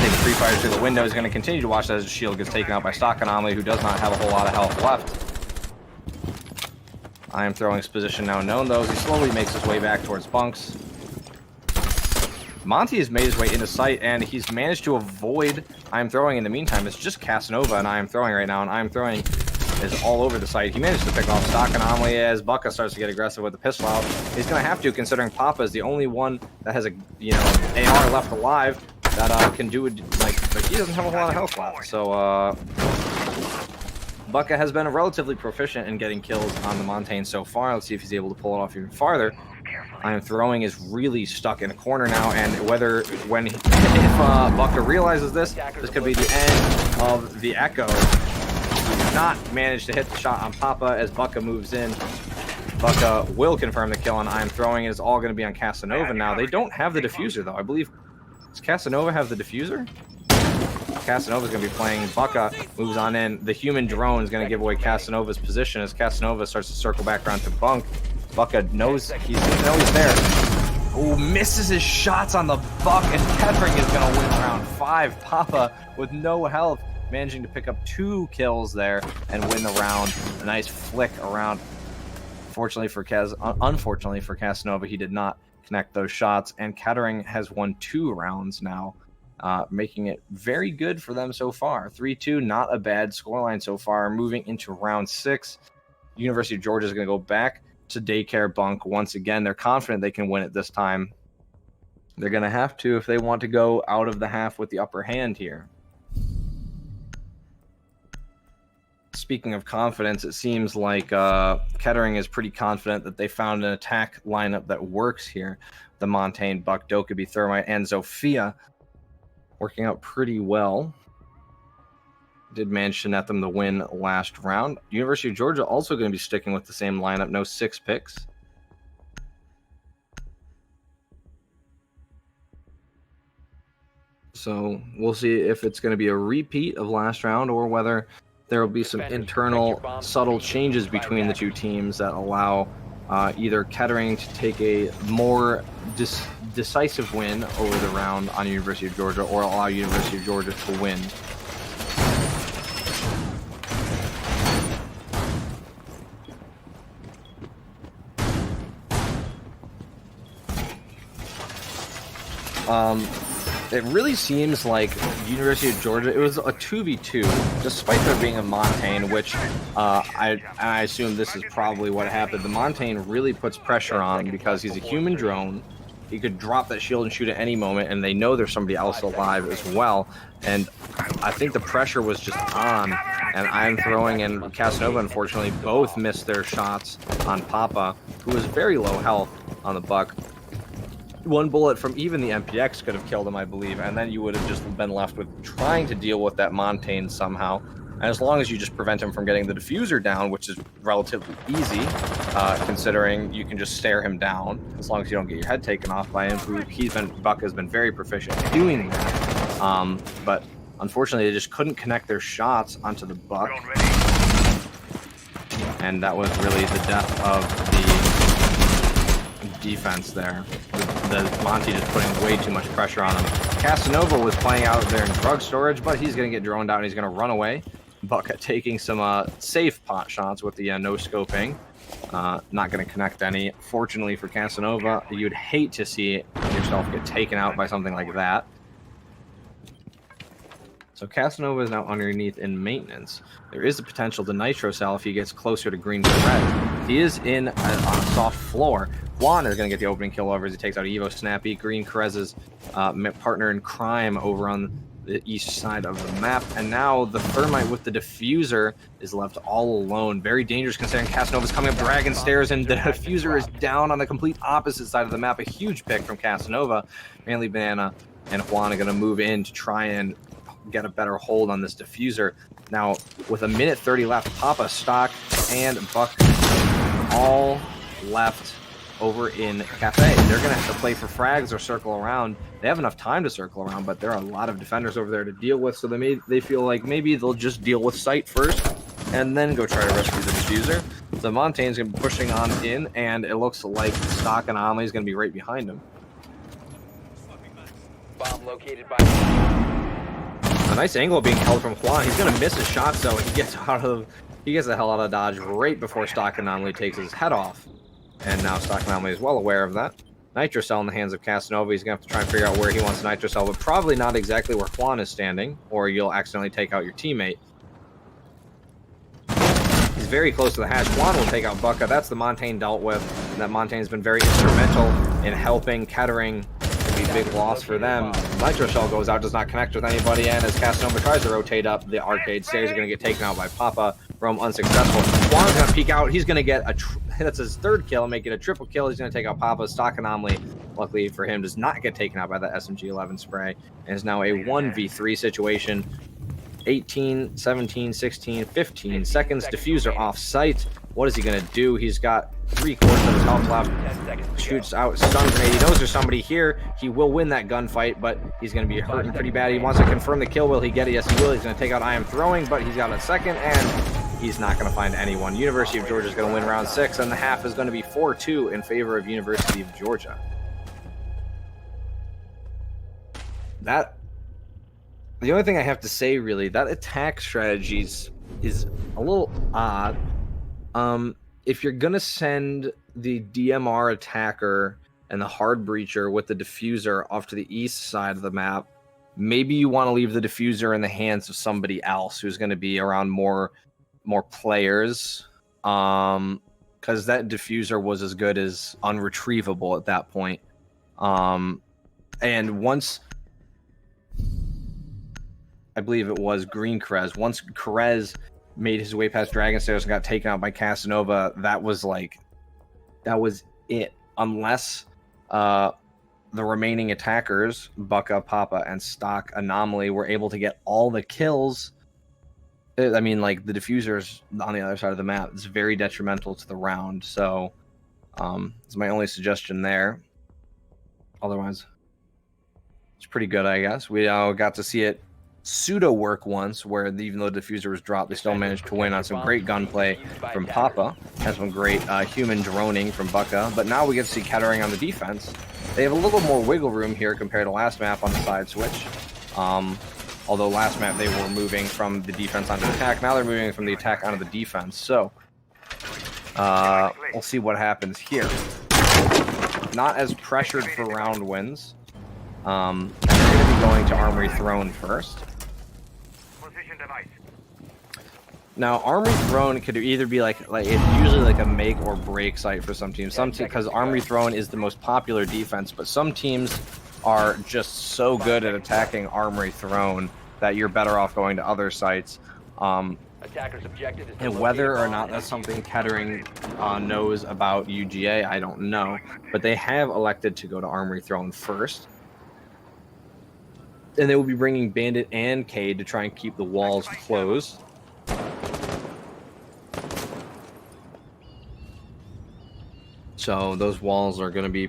S2: Take Free Fire through the window. Is going to continue to watch as his shield gets taken out by Stock Anomaly, who does not have a whole lot of health left. I Am Throwing's position now known, though, as he slowly makes his way back towards Bunks. Monty has made his way into sight, and he's managed to avoid I'm Throwing in the meantime. It's just Casanova and I'm Throwing right now, and I'm Throwing is all over the site. He managed to pick off Stock Anomaly as Bucka starts to get aggressive with the pistol out. He's going to have to, considering Papa is the only one that has a, you know, AR left alive that can do it, like, but he doesn't have a whole lot of health left. So, Bucka has been relatively proficient in getting kills on the Montaigne so far. Let's see if he's able to pull it off even farther. I Am Throwing is really stuck in a corner now, and if Bucka realizes this could be the end of the Echo. Not managed to hit the shot on Papa as Bucka moves in. Bucka will confirm the kill on I'm Throwing. It is all going to be on Casanova now. They don't have the diffuser, though. I believe, does Casanova have the diffuser? Casanova's going to be playing. Bucka moves on in. The human drone is going to give away Casanova's position as Casanova starts to circle back around to Bunk. Bucka knows he's there. Oh, misses his shots on the Buck, and Kettering is going to win round 5. Papa with no health, managing to pick up 2 kills there and win the round. A nice flick around. Unfortunately for Casanova, he did not connect those shots, and Kettering has won 2 rounds now, making it very good for them so far. 3-2, not a bad scoreline so far. Moving into round 6, University of Georgia is going to go back to Daycare Bunk once again. They're confident they can win it this time. They're going to have to if they want to go out of the half with the upper hand here. Speaking of confidence, it seems like Kettering is pretty confident that they found an attack lineup that works here. The Montaigne, Buck, Dokkaebi, Thermite, and Zofia working out pretty well. Did manage to net them the win last round. University of Georgia also going to be sticking with the same lineup, no 6 picks. So we'll see if it's going to be a repeat of last round or whether there will be some internal subtle changes between the two teams that allow either Kettering to take a more decisive win over the round on University of Georgia or allow University of Georgia to win. It really seems like University of Georgia, it was a 2v2, despite there being a Montaigne, which I assume this is probably what happened. The Montaigne really puts pressure on because he's a human drone. He could drop that shield and shoot at any moment, and they know there's somebody else alive as well. And I think the pressure was just on, and I'm Throwing and Casanova, unfortunately, both missed their shots on Papa, who was very low health on the Buck. 1 bullet from even the MPX could have killed him, I believe, and then you would have just been left with trying to deal with that Montaigne somehow. And as long as you just prevent him from getting the diffuser down, which is relatively easy, considering you can just stare him down, as long as you don't get your head taken off by him. Buck has been very proficient in doing that. But unfortunately, they just couldn't connect their shots onto the Buck. And that was really the death of the defense there. The Monty just putting way too much pressure on him. Casanova was playing out there in drug storage, but he's going to get droned out and he's going to run away. Bucka taking some safe pot shots with the no scoping. Not going to connect any. Fortunately for Casanova, you'd hate to see yourself get taken out by something like that. So Casanova is now underneath in maintenance. There is the potential to nitro cell if he gets closer to green red. He is on a soft floor. Juan is going to get the opening kill over as he takes out Evo Snappy. Green Carez's partner in crime over on the east side of the map. And now the Thermite with the diffuser is left all alone. Very dangerous considering Casanova's coming up Dragon Stairs and the diffuser is down on the complete opposite side of the map. A huge pick from Casanova. Manly Banana and Juan are going to move in to try and get a better hold on this diffuser. Now, with a minute 30 left, Papa, Stock, and Buck all left over in Cafe. They're going to have to play for frags or circle around. They have enough time to circle around, but there are a lot of defenders over there to deal with, so they feel like maybe they'll just deal with sight first and then go try to rescue the diffuser. So Montaigne's going to be pushing on in, and it looks like Stock and Amelie is going to be right behind him.
S3: Bomb located by...
S2: A nice angle being held from Juan. He's going to miss his shot, though. He gets the hell out of dodge right before Stock Anomaly takes his head off. And now Stock Anomaly is well aware of that. Nitro Cell in the hands of Casanova. He's going to have to try and figure out where he wants the Nitro Cell, but probably not exactly where Juan is standing, or you'll accidentally take out your teammate. He's very close to the hatch. Juan will take out Bucka. That's the Montaigne dealt with, and that Montaigne's been very instrumental in helping Kettering. Be a big loss for them. Nitro Shell goes out, does not connect with anybody, and as Casanova tries to rotate up, the arcade stairs are going to get taken out by Papa. Rome unsuccessful. Juan's going to peek out. He's going to get that's his third kill, make it a triple kill. He's going to take out Papa. Stock Anomaly, luckily for him, does not get taken out by that SMG-11 spray, and is now a 1v3 situation. 18, 17, 16, 15 seconds. Diffuser off site. What is he going to do? He's got 3/4 of his health left. Shoots out stun grenade. He knows there's somebody here. He will win that gunfight, but he's going to be hurting pretty bad. He wants to confirm the kill. Will he get it? Yes, he will. He's going to take out I Am Throwing, but he's got a second, and he's not going to find anyone. University of Georgia is going to win round 6, and the half is going to be 4-2 in favor of University of Georgia. The only thing I have to say, really, that attack strategies is a little odd. If you're going to send the DMR attacker and the hard breacher with the diffuser off to the east side of the map, maybe you want to leave the diffuser in the hands of somebody else who's going to be around more players, because that diffuser was as good as unretrievable at that point. And once, I believe it was Green Krez, once Krez made his way past Dragon Stairs and got taken out by Casanova, that was it. Unless the remaining attackers, Bucka, Papa, and Stock Anomaly, were able to get all the kills. I mean, like, the diffusers on the other side of the map is very detrimental to the round. So it's my only suggestion there. Otherwise, it's pretty good, I guess. We got to see it pseudo work once, where even though the diffuser was dropped, they still managed to win on some great gunplay from Papa and some great human droning from Bucka. But now we get to see Kettering on the defense. They have a little more wiggle room here compared to last map on the side switch. Although last map they were moving from the defense onto attack, now they're moving from the attack onto the defense. So we'll see what happens here. Not as pressured for round wins. And they're going to be going to Armory Throne first. Now, Armory Throne could either be like it's usually like a make or break site for some teams. Because Armory Throne is the most popular defense, but some teams are just so good at attacking Armory Throne that you're better off going to other sites. And whether or not that's something Kettering knows about UGA, I don't know. But they have elected to go to Armory Throne first. And they will be bringing Bandit and Cade to try and keep the walls closed. So those walls are going to be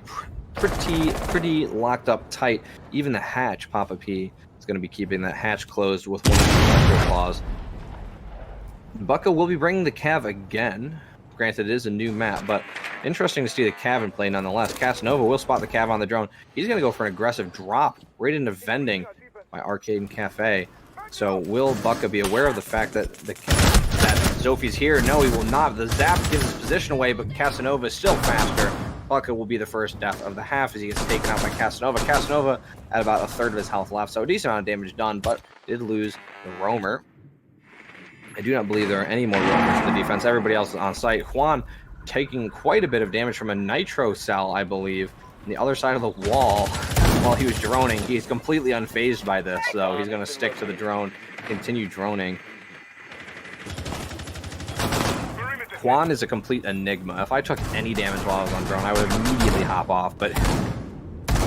S2: pretty locked up tight. Even the hatch, Papa P, is going to be keeping that hatch closed with one of the electric claws. Bucka will be bringing the Cav again. Granted, it is a new map, but interesting to see the Cav in play nonetheless. Casanova will spot the Cav on the drone. He's going to go for an aggressive drop right into vending by Arcade and Cafe. So will Bucka be aware of the fact that Zophie's here? No, he will not. The zap gives his position away, but Casanova is still faster. Bucka will be the first death of the half as he gets taken out by Casanova. Casanova at about a third of his health left, so a decent amount of damage done, but did lose the roamer. I do not believe there are any more roamers in the defense. Everybody else is on site. Juan taking quite a bit of damage from a nitro cell, I believe, on the other side of the wall while he was droning. He's completely unfazed by this, so he's going to stick to the drone, continue droning. Juan is a complete enigma. If I took any damage while I was on drone, I would immediately hop off, but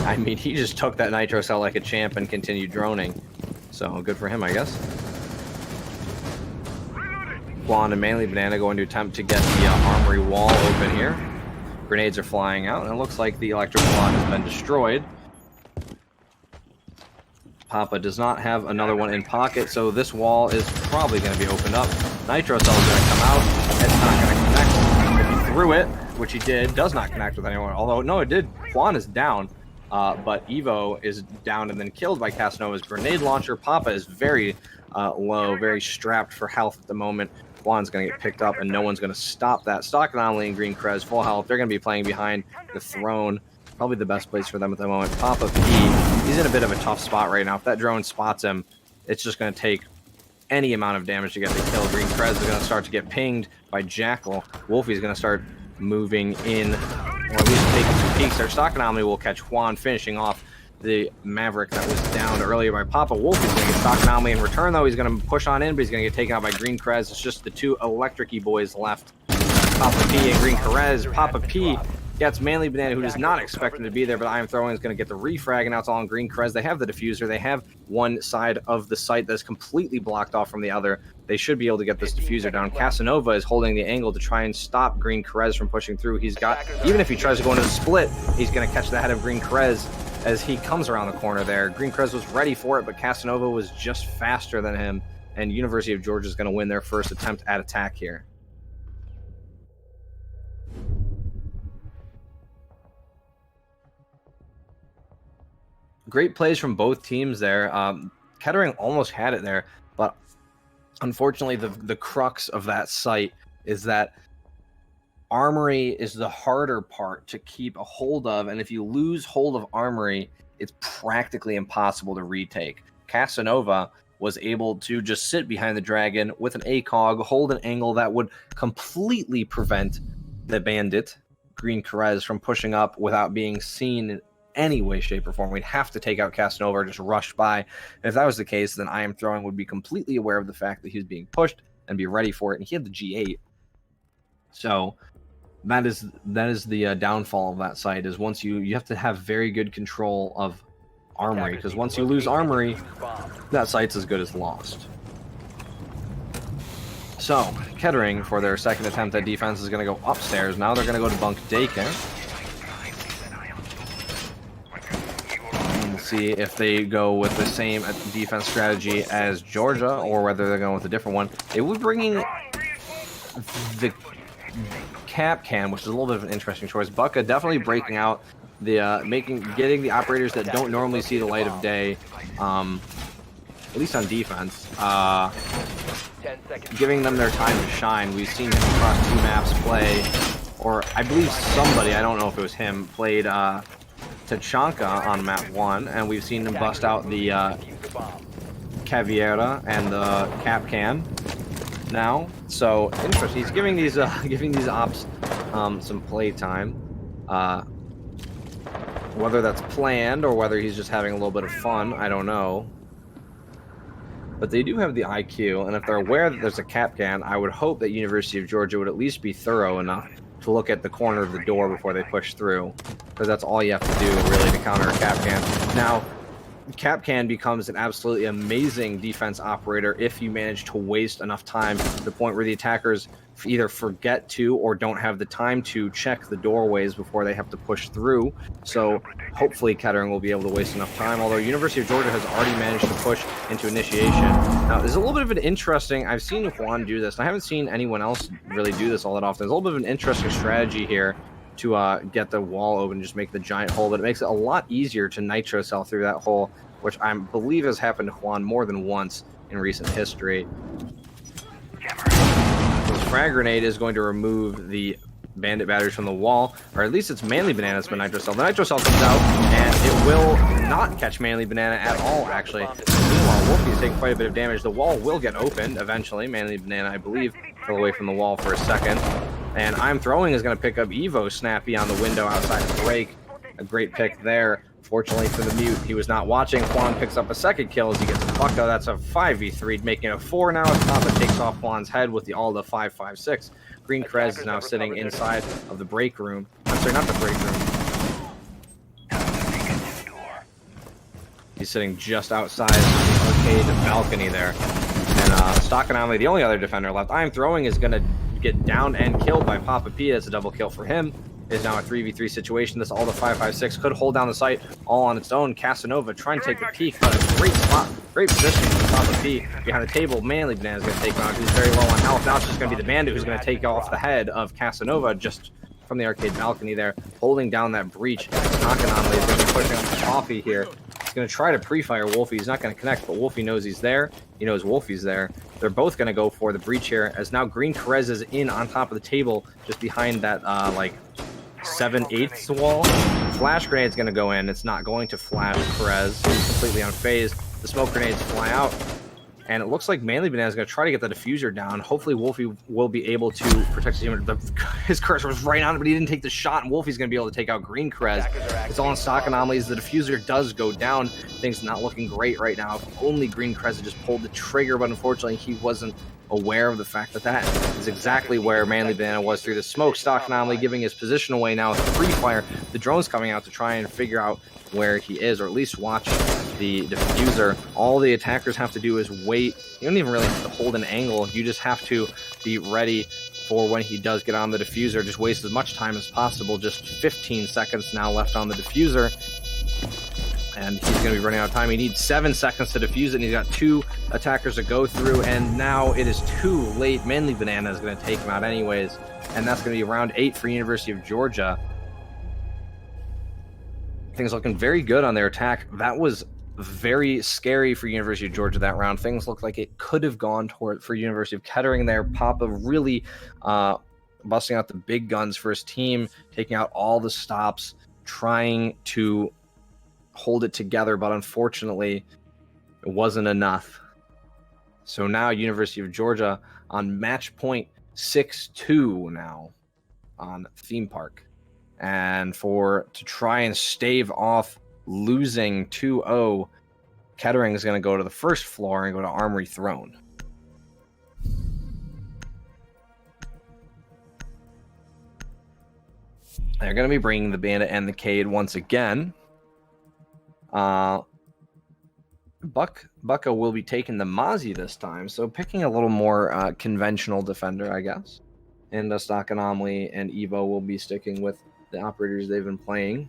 S2: I mean, he just took that nitro cell like a champ and continued droning. So good for him, I guess. Juan and Manly Banana going to attempt to get the armory wall open here. Grenades are flying out, and it looks like the electric block has been destroyed. Papa does not have another one in pocket, so this wall is probably going to be opened up. Nitro Cell is going to come out. It's not going to connect. If he threw it, which he did, does not connect with anyone. Although, no, it did. Juan is down, but Evo is down and then killed by Casanova's grenade launcher. Papa is very low, very strapped for health at the moment. Juan's going to get picked up, and no one's going to stop that. Stock Anomaly and Green Krez, full health. They're going to be playing behind the throne. probably the best place for them at the moment. Papa P, he's in a bit of a tough spot right now. If that drone spots him, it's just going to take any amount of damage to get the kill. Green Krez is going to start to get pinged by Jackal. Wolfie's going to start moving in, or at least taking some peeks there. Stock Anomaly will catch Juan, finishing off the Maverick that was downed earlier by Papa. Wolfie's going to get Stock Anomaly in return, though. He's going to push on in, but he's going to get taken out by Green Krez. It's just the two electric-y boys left. Papa P and Green Krez. Papa P gets Manly Banana, who is not expected to be there, but I Am Throwing is going to get the refrag, and now it's all on Green Krez. They have the diffuser. They have one side of the site that's completely blocked off from the other. They should be able to get this diffuser down. Casanova is holding the angle to try and stop Green Krez from pushing through. He's got, even if he tries to go into the split, he's going to catch the head of Green Krez as he comes around the corner there. Green Krez was ready for it, but Casanova was just faster than him, and University of Georgia is going to win their first attempt at attack here. Great plays from both teams there. Kettering almost had it there, but unfortunately the crux of that site is that Armory is the harder part to keep a hold of, and if you lose hold of Armory, it's practically impossible to retake. Casanova was able to just sit behind the dragon with an ACOG, hold an angle that would completely prevent the bandit, Green Krez, from pushing up without being seen in any way, shape, or form. We'd have to take out Casanova or just rush by. And if that was the case, then I Am Throwing would be completely aware of the fact that he was being pushed and be ready for it. And he had the G8. So that is the downfall of that site, is once you have to have very good control of Armory, because once you lose Armory, that site's as good as lost. So Kettering, for their second attempt at defense, is going to go upstairs. Now they're going to go to bunk daycare. See if they go with the same defense strategy as Georgia, or whether they're going with a different one. They will be bringing the cap can, which is a little bit of an interesting choice. Bucka definitely breaking out the getting the operators that don't normally see the light of day, at least on defense, giving them their time to shine. We've seen him across two maps play, or I believe somebody, I don't know if it was him, played Tachanka on map 1, and we've seen him bust out the Caviera and the Cap Can now. So interesting. He's giving these ops some play time. Whether that's planned or whether he's just having a little bit of fun, I don't know. But they do have the IQ, and if they're aware that there's a Cap Can, I would hope that University of Georgia would at least be thorough enough to look at the corner of the door before they push through, because that's all you have to do really to counter a Cap Can. Now, Cap Can becomes an absolutely amazing defense operator if you manage to waste enough time to the point where the attackers either forget to or don't have the time to check the doorways before they have to push through. So hopefully Kettering will be able to waste enough time, although University of Georgia has already managed to push into initiation. Now, there's a little bit of an interesting, I've seen Juan do this, and I haven't seen anyone else really do this all that often. There's a little bit of an interesting strategy here to get the wall open and just make the giant hole, but it makes it a lot easier to nitro cell through that hole, which I believe has happened to Juan more than once in recent history. This frag grenade is going to remove the bandit batteries from the wall, or at least it's Manly Banana's been nitro cell. The nitro cell comes out, and it will not catch Manly Banana at all, actually. Meanwhile, Wolfie is taking quite a bit of damage. The wall will get opened eventually. Manly Banana, I believe, fell away from the wall for a second. And I'm Throwing is going to pick up Evo Snappy on the window outside the break. A great pick there. Fortunately for the mute, he was not watching. Juan picks up a second kill as he gets Bucka. That's a 5v3, making it a 4 now as Papa takes off Juan's head with the Alda 5.56. Green Krez is now sitting inside of the break room. I'm sorry, not the break room. He's sitting just outside the arcade balcony there. And Stock Anomaly, the only other defender left. I'm Throwing is going to get downed and killed by Papa P. That's a double kill for him. It is now a 3v3 situation. This Alda 5.56 could hold down the site all on its own. Casanova trying to take the peek, but a great spot, great position for Papa P behind the table. Manly Banana is going to take him out. He's very low on health. Now it's just going to be the bandit who's going to take off the head of Casanova just from the arcade balcony there, holding down that breach. Knock Anomaly is going to be pushing up the coffee here. He's going to try to pre-fire Wolfie. He's not going to connect, but Wolfie knows he's there. He knows Wolfie's there. They're both going to go for the breach here, as now Green Krez is in on top of the table, just behind that, 7/8 the wall. Flash grenade's going to go in. It's not going to flash Perez. He's completely unfazed. The smoke grenades fly out. And it looks like Manly Banana is going to try to get the diffuser down. Hopefully, Wolfie will be able to protect his team. His cursor was right on it, but he didn't take the shot, and Wolfie's going to be able to take out Green Krez. It's all in stock anomalies. The diffuser does go down. Things not looking great right now. If only Green Krez had just pulled the trigger, but unfortunately, he wasn't aware of the fact that that is exactly where Manly Banana was through the smoke. Stock anomaly giving his position away now with the free fire. The drone's coming out to try and figure out where he is, or at least watch the diffuser. All the attackers have to do is wait. You don't even really have to hold an angle. You just have to be ready for when he does get on the diffuser. Just waste as much time as possible. Just 15 seconds now left on the diffuser. And he's going to be running out of time. He needs 7 seconds to defuse it, and he's got 2 attackers to go through, and now it is too late. Manly Banana is going to take him out anyways, and that's going to be round 8 for University of Georgia. Things looking very good on their attack. That was very scary for University of Georgia that round. Things looked like it could have gone toward for University of Kettering there. Papa really busting out the big guns for his team, taking out all the stops, trying to hold it together, but unfortunately it wasn't enough. So now University of Georgia on match point 6-2 now on Theme Park. And to try and stave off losing 2-0, Kettering is going to go to the first floor and go to Armory Throne. They're going to be bringing the Bandit and the Cade once again. Bucka will be taking the Mozzie this time, so picking a little more conventional defender, I guess. And Stock Anomaly and Evo will be sticking with the operators they've been playing.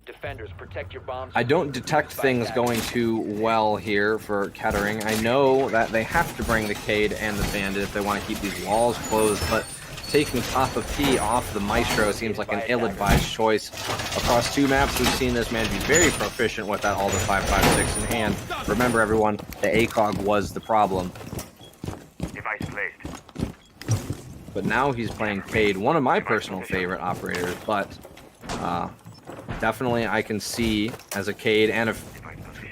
S3: Defenders, protect your bombs.
S2: I don't detect things going too well here for Kettering. I know that they have to bring the Cade and the Bandit if they want to keep these walls closed, but taking Papa P off the Maestro seems like an ill-advised choice. Across 2 maps, we've seen this man be very proficient with that Alder 5.56 in hand. Remember, everyone, the ACOG was the problem.
S4: Device placed.
S2: But now he's playing Cade, one of my personal favorite operators, but definitely I can see, as a Cade and a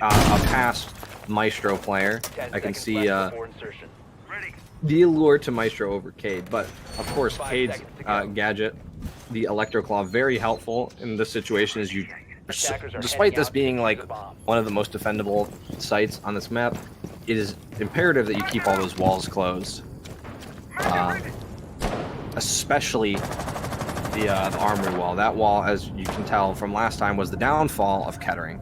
S2: past Maestro player, I can see the allure to Maestro over Cade. But, of course, Cade's gadget, the Electro Claw, very helpful in this situation. As you, despite this being like one of the most defendable sites on this map, it is imperative that you keep all those walls closed. Especially the armory wall. That wall, as you can tell from last time, was the downfall of Kettering.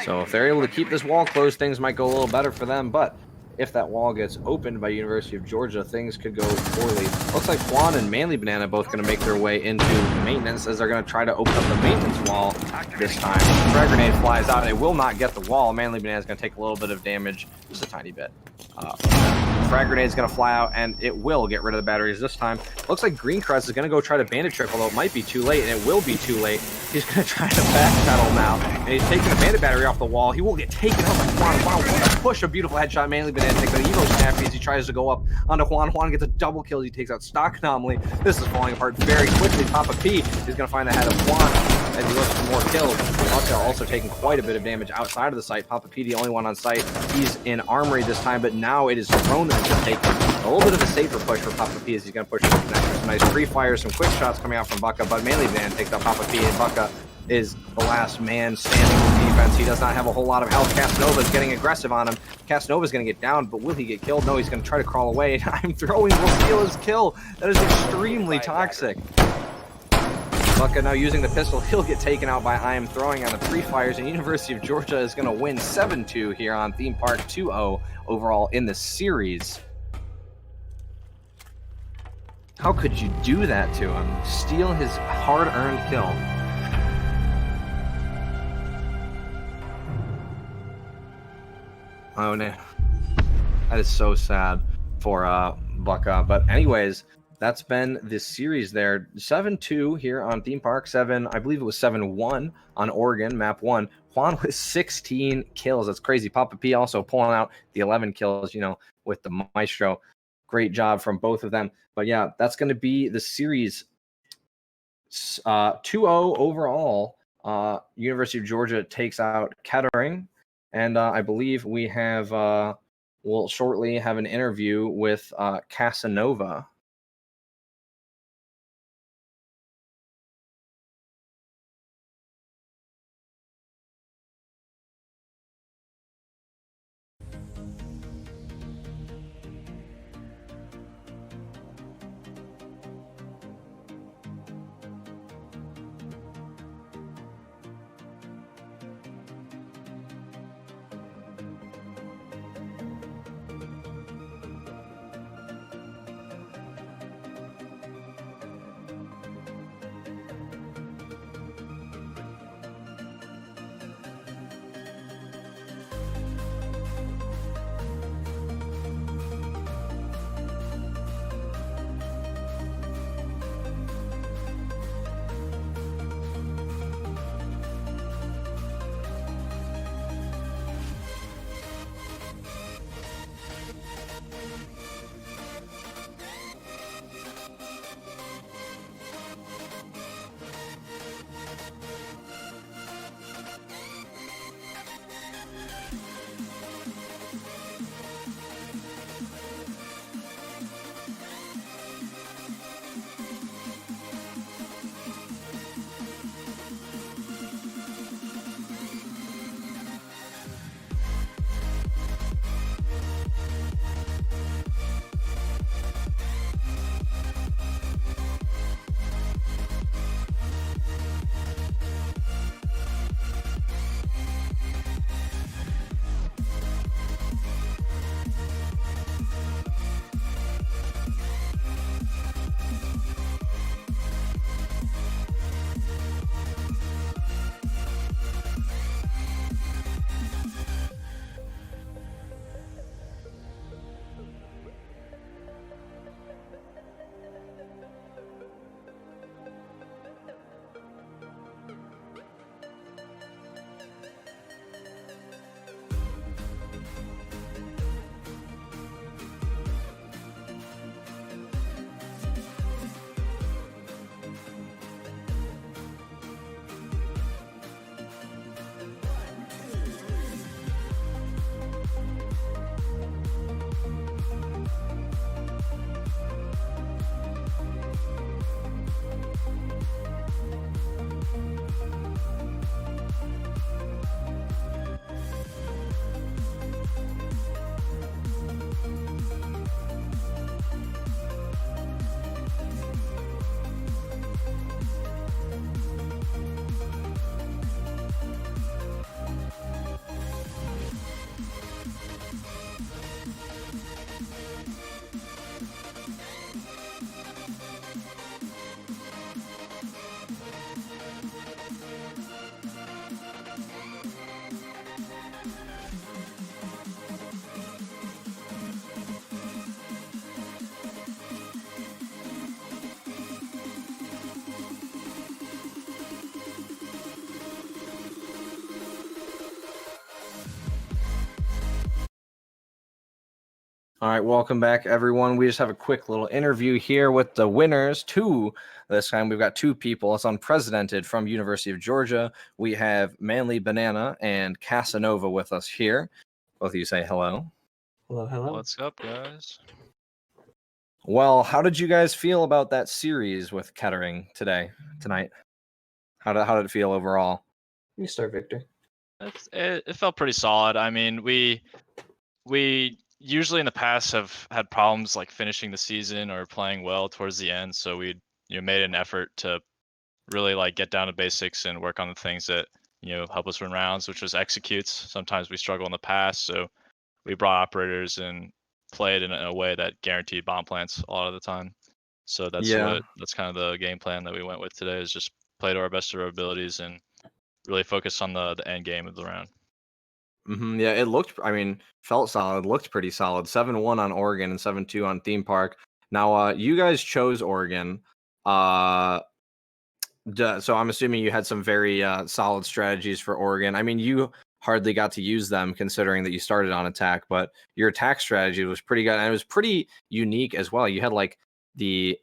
S2: So if they're able to keep this wall closed, things might go a little better for them. But if that wall gets opened by University of Georgia, things could go poorly. Looks like Juan and Manly Banana both going to make their way into maintenance, as they're going to try to open up the maintenance wall this time. Frag grenade flies out. It will not get the wall. Manly Banana is going to take a little bit of damage, just a tiny bit. Frag grenade is going to fly out, and it will get rid of the batteries this time. Looks like Green Crest is going to go try to bandit trick, although it might be too late, and it will be too late. He's going to try to backpedal now, and he's taking the bandit battery off the wall. He will get taken out by Juan. Wow, what a push, a beautiful headshot. Manly Banana takes the Evo snappy as he tries to go up onto Juan. Juan gets a double kill. He takes out Stock Anomaly. This is falling apart very quickly. Papa P is going to find the head of Juan as he looks for more kills. Bucka also taking quite a bit of damage outside of the site. Papa P, the only one on site. He's in Armory this time, but now it is Throne that's going to take a little bit of a safer push for Papa P as he's going to push the connector. Some nice free fires, some quick shots coming out from Bucka, but Manly Van takes out Papa P, and Bucka is the last man standing in defense. He does not have a whole lot of health. Casanova is getting aggressive on him. Casanova is going to get down, but will he get killed? No, he's going to try to crawl away. I'm throwing will steal his kill. That is extremely toxic. Bucka now using the pistol. He'll get taken out by I Am Throwing on the free fires, and University of Georgia is going to win 7-2 here on Theme Park, 2-0 overall in the series. How could you do that to him? Steal his hard-earned kill. Oh no, that is so sad for Bucka. But anyways, that's been this series there. 7-2 here on Theme Park. I believe it was 7-1 on Oregon, map 1. Juan with 16 kills. That's crazy. Papa P also pulling out the 11 kills, you know, with the Maestro. Great job from both of them. But yeah, that's going to be the series 2-0 overall. University of Georgia takes out Kettering. And I believe we have, we'll shortly have an interview with Casanova. All right, welcome back, everyone. We just have a quick little interview here with the winners. This time we've got two people. It's unprecedented from University of Georgia. We have Manly Banana and Casanova with us here. Both of you say hello.
S5: Hello, hello.
S6: What's up, guys?
S2: Well, how did you guys feel about that series with Kettering tonight? How did it feel overall?
S5: You start, Victor.
S6: It felt pretty solid. I mean, we usually in the past have had problems like finishing the season or playing well towards the end, so we made an effort to really like get down to basics and work on the things that help us win rounds, which was executes. Sometimes we struggle in the past, so we brought operators and played in a way that guaranteed bomb plants a lot of the time. So that's kind of the game plan that we went with today, is just play to our best of our abilities and really focus on the end game of the round.
S2: Yeah, it felt solid, looked pretty solid. 7-1 on Oregon and 7-2 on Theme Park. Now, you guys chose Oregon. So I'm assuming you had some very solid strategies for Oregon. I mean, you hardly got to use them considering that you started on attack, but your attack strategy was pretty good. And it was pretty unique as well. You had like the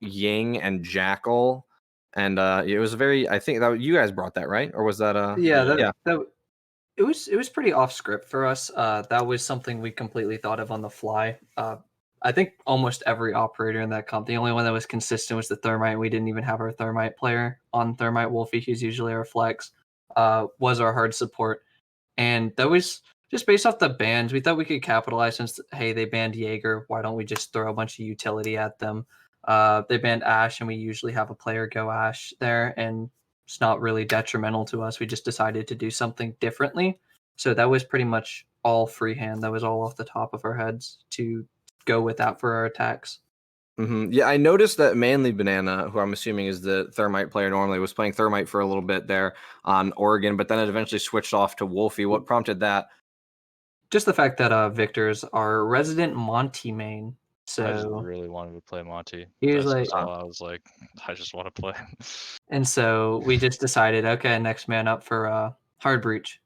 S2: Ying and Jackal, and it was very, I think that you guys brought that, right? Or was that
S5: Yeah,
S6: Yeah.
S5: it was pretty off script for us. That was something we completely thought of on the fly. I think almost every operator in that comp, the only one that was consistent was the Thermite. We didn't even have our Thermite player on Thermite Wolfie, who's usually our flex, was our hard support. And that was just based off the bans. We thought we could capitalize since, hey, they banned Jaeger. Why don't we just throw a bunch of utility at them? They banned Ash, and we usually have a player go Ash there, and it's not really detrimental to us. We just decided to do something differently. So that was pretty much all freehand. That was all off the top of our heads to go with that for our attacks.
S2: Yeah, I noticed that Manly Banana, who I'm assuming is the Thermite player normally, was playing Thermite for a little bit there on Oregon, but then it eventually switched off to Wolfie. What prompted that?
S5: Just the fact that Victor's our resident Monty main.
S6: I just
S5: So
S6: really wanted to play Monty.
S5: he was
S6: That's
S5: like,
S6: just all I was like, I just want to play.
S5: and so we just decided, okay, next man up for hard breach.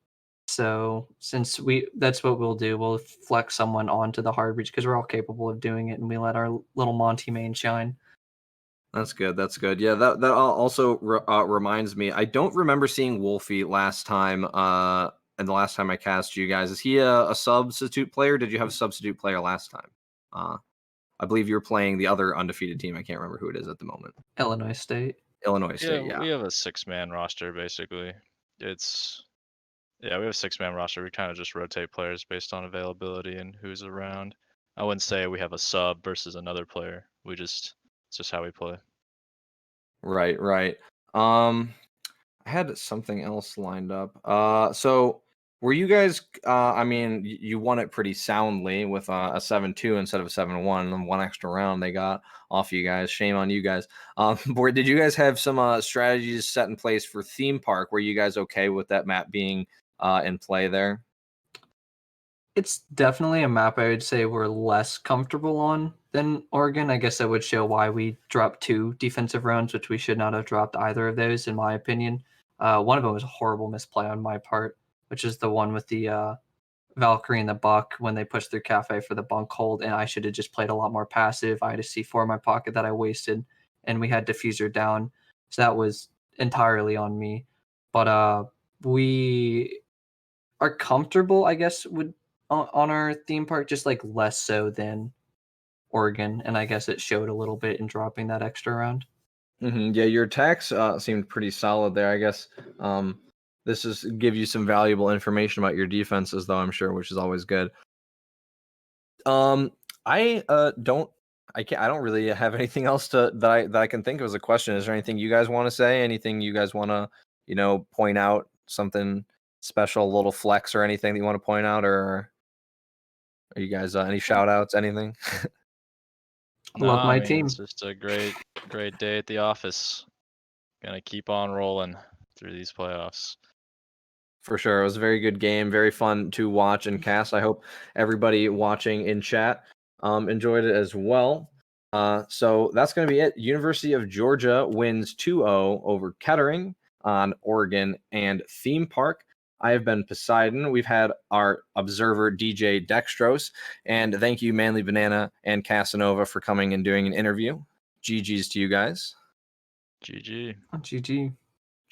S5: So since that's what we'll do. We'll flex someone onto the hard breach because we're all capable of doing it, and we let our little Monty main shine.
S2: That's good. That's good. Yeah, that also reminds me. I don't remember seeing Wolfie last time. And the last time I cast you guys, is he a substitute player? Did you have a substitute player last time? I believe you're playing the other undefeated team. I can't remember who it is at the moment.
S5: Illinois State.
S2: Illinois State.
S6: Yeah,
S2: Yeah.
S6: we have a 6-man roster basically. We have a 6-man roster. We kind of just rotate players based on availability and who's around. I wouldn't say we have a sub versus another player. It's just how we play.
S2: Right. Right. I had something else lined up. So were you guys? I mean, you won it pretty soundly with a 7-2 instead of a 7-1, and one extra round they got off you guys. Shame on you guys. But did you guys have some strategies set in place for theme park? Were you guys okay with that map being in play there?
S5: It's definitely a map I would say we're less comfortable on than Oregon. I guess that would show why we dropped 2 defensive rounds, which we should not have dropped either of those, in my opinion. One of them was a horrible misplay on my part, which is the one with the Valkyrie and the Buck when they pushed through Cafe for the bunk hold, and I should have just played a lot more passive. I had a C4 in my pocket that I wasted, and we had diffuser down, so that was entirely on me. But we are comfortable, I guess, with on our theme park, just like less so than Oregon, and I guess it showed a little bit in dropping that extra round.
S2: Yeah, your attacks seemed pretty solid there. I guess this is give you some valuable information about your defenses, though, I'm sure, which is always good. I don't really have anything else that I can think of as a question. Is there anything you guys want to say? Anything you guys want to point out? Something special, a little flex or anything that you want to point out, or are you guys any shout outs, anything?
S5: Love my
S6: I mean,
S5: team.
S6: it's just a great day at the office. Gonna keep on rolling through these playoffs.
S2: For sure. It was a very good game, very fun to watch and cast. I hope everybody watching in chat enjoyed it as well. So that's going to be it. University of Georgia wins 2-0 over Kettering on Oregon and Theme Park. I have been Poseidon. We've had our observer, DJ Dextros. And thank you, Manly Banana and Casanova, for coming and doing an interview. GG's to you guys.
S6: GG.
S5: GG.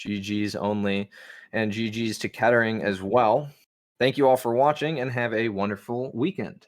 S2: GG's only, and GG's to Kettering as well. Thank you all for watching and have a wonderful weekend.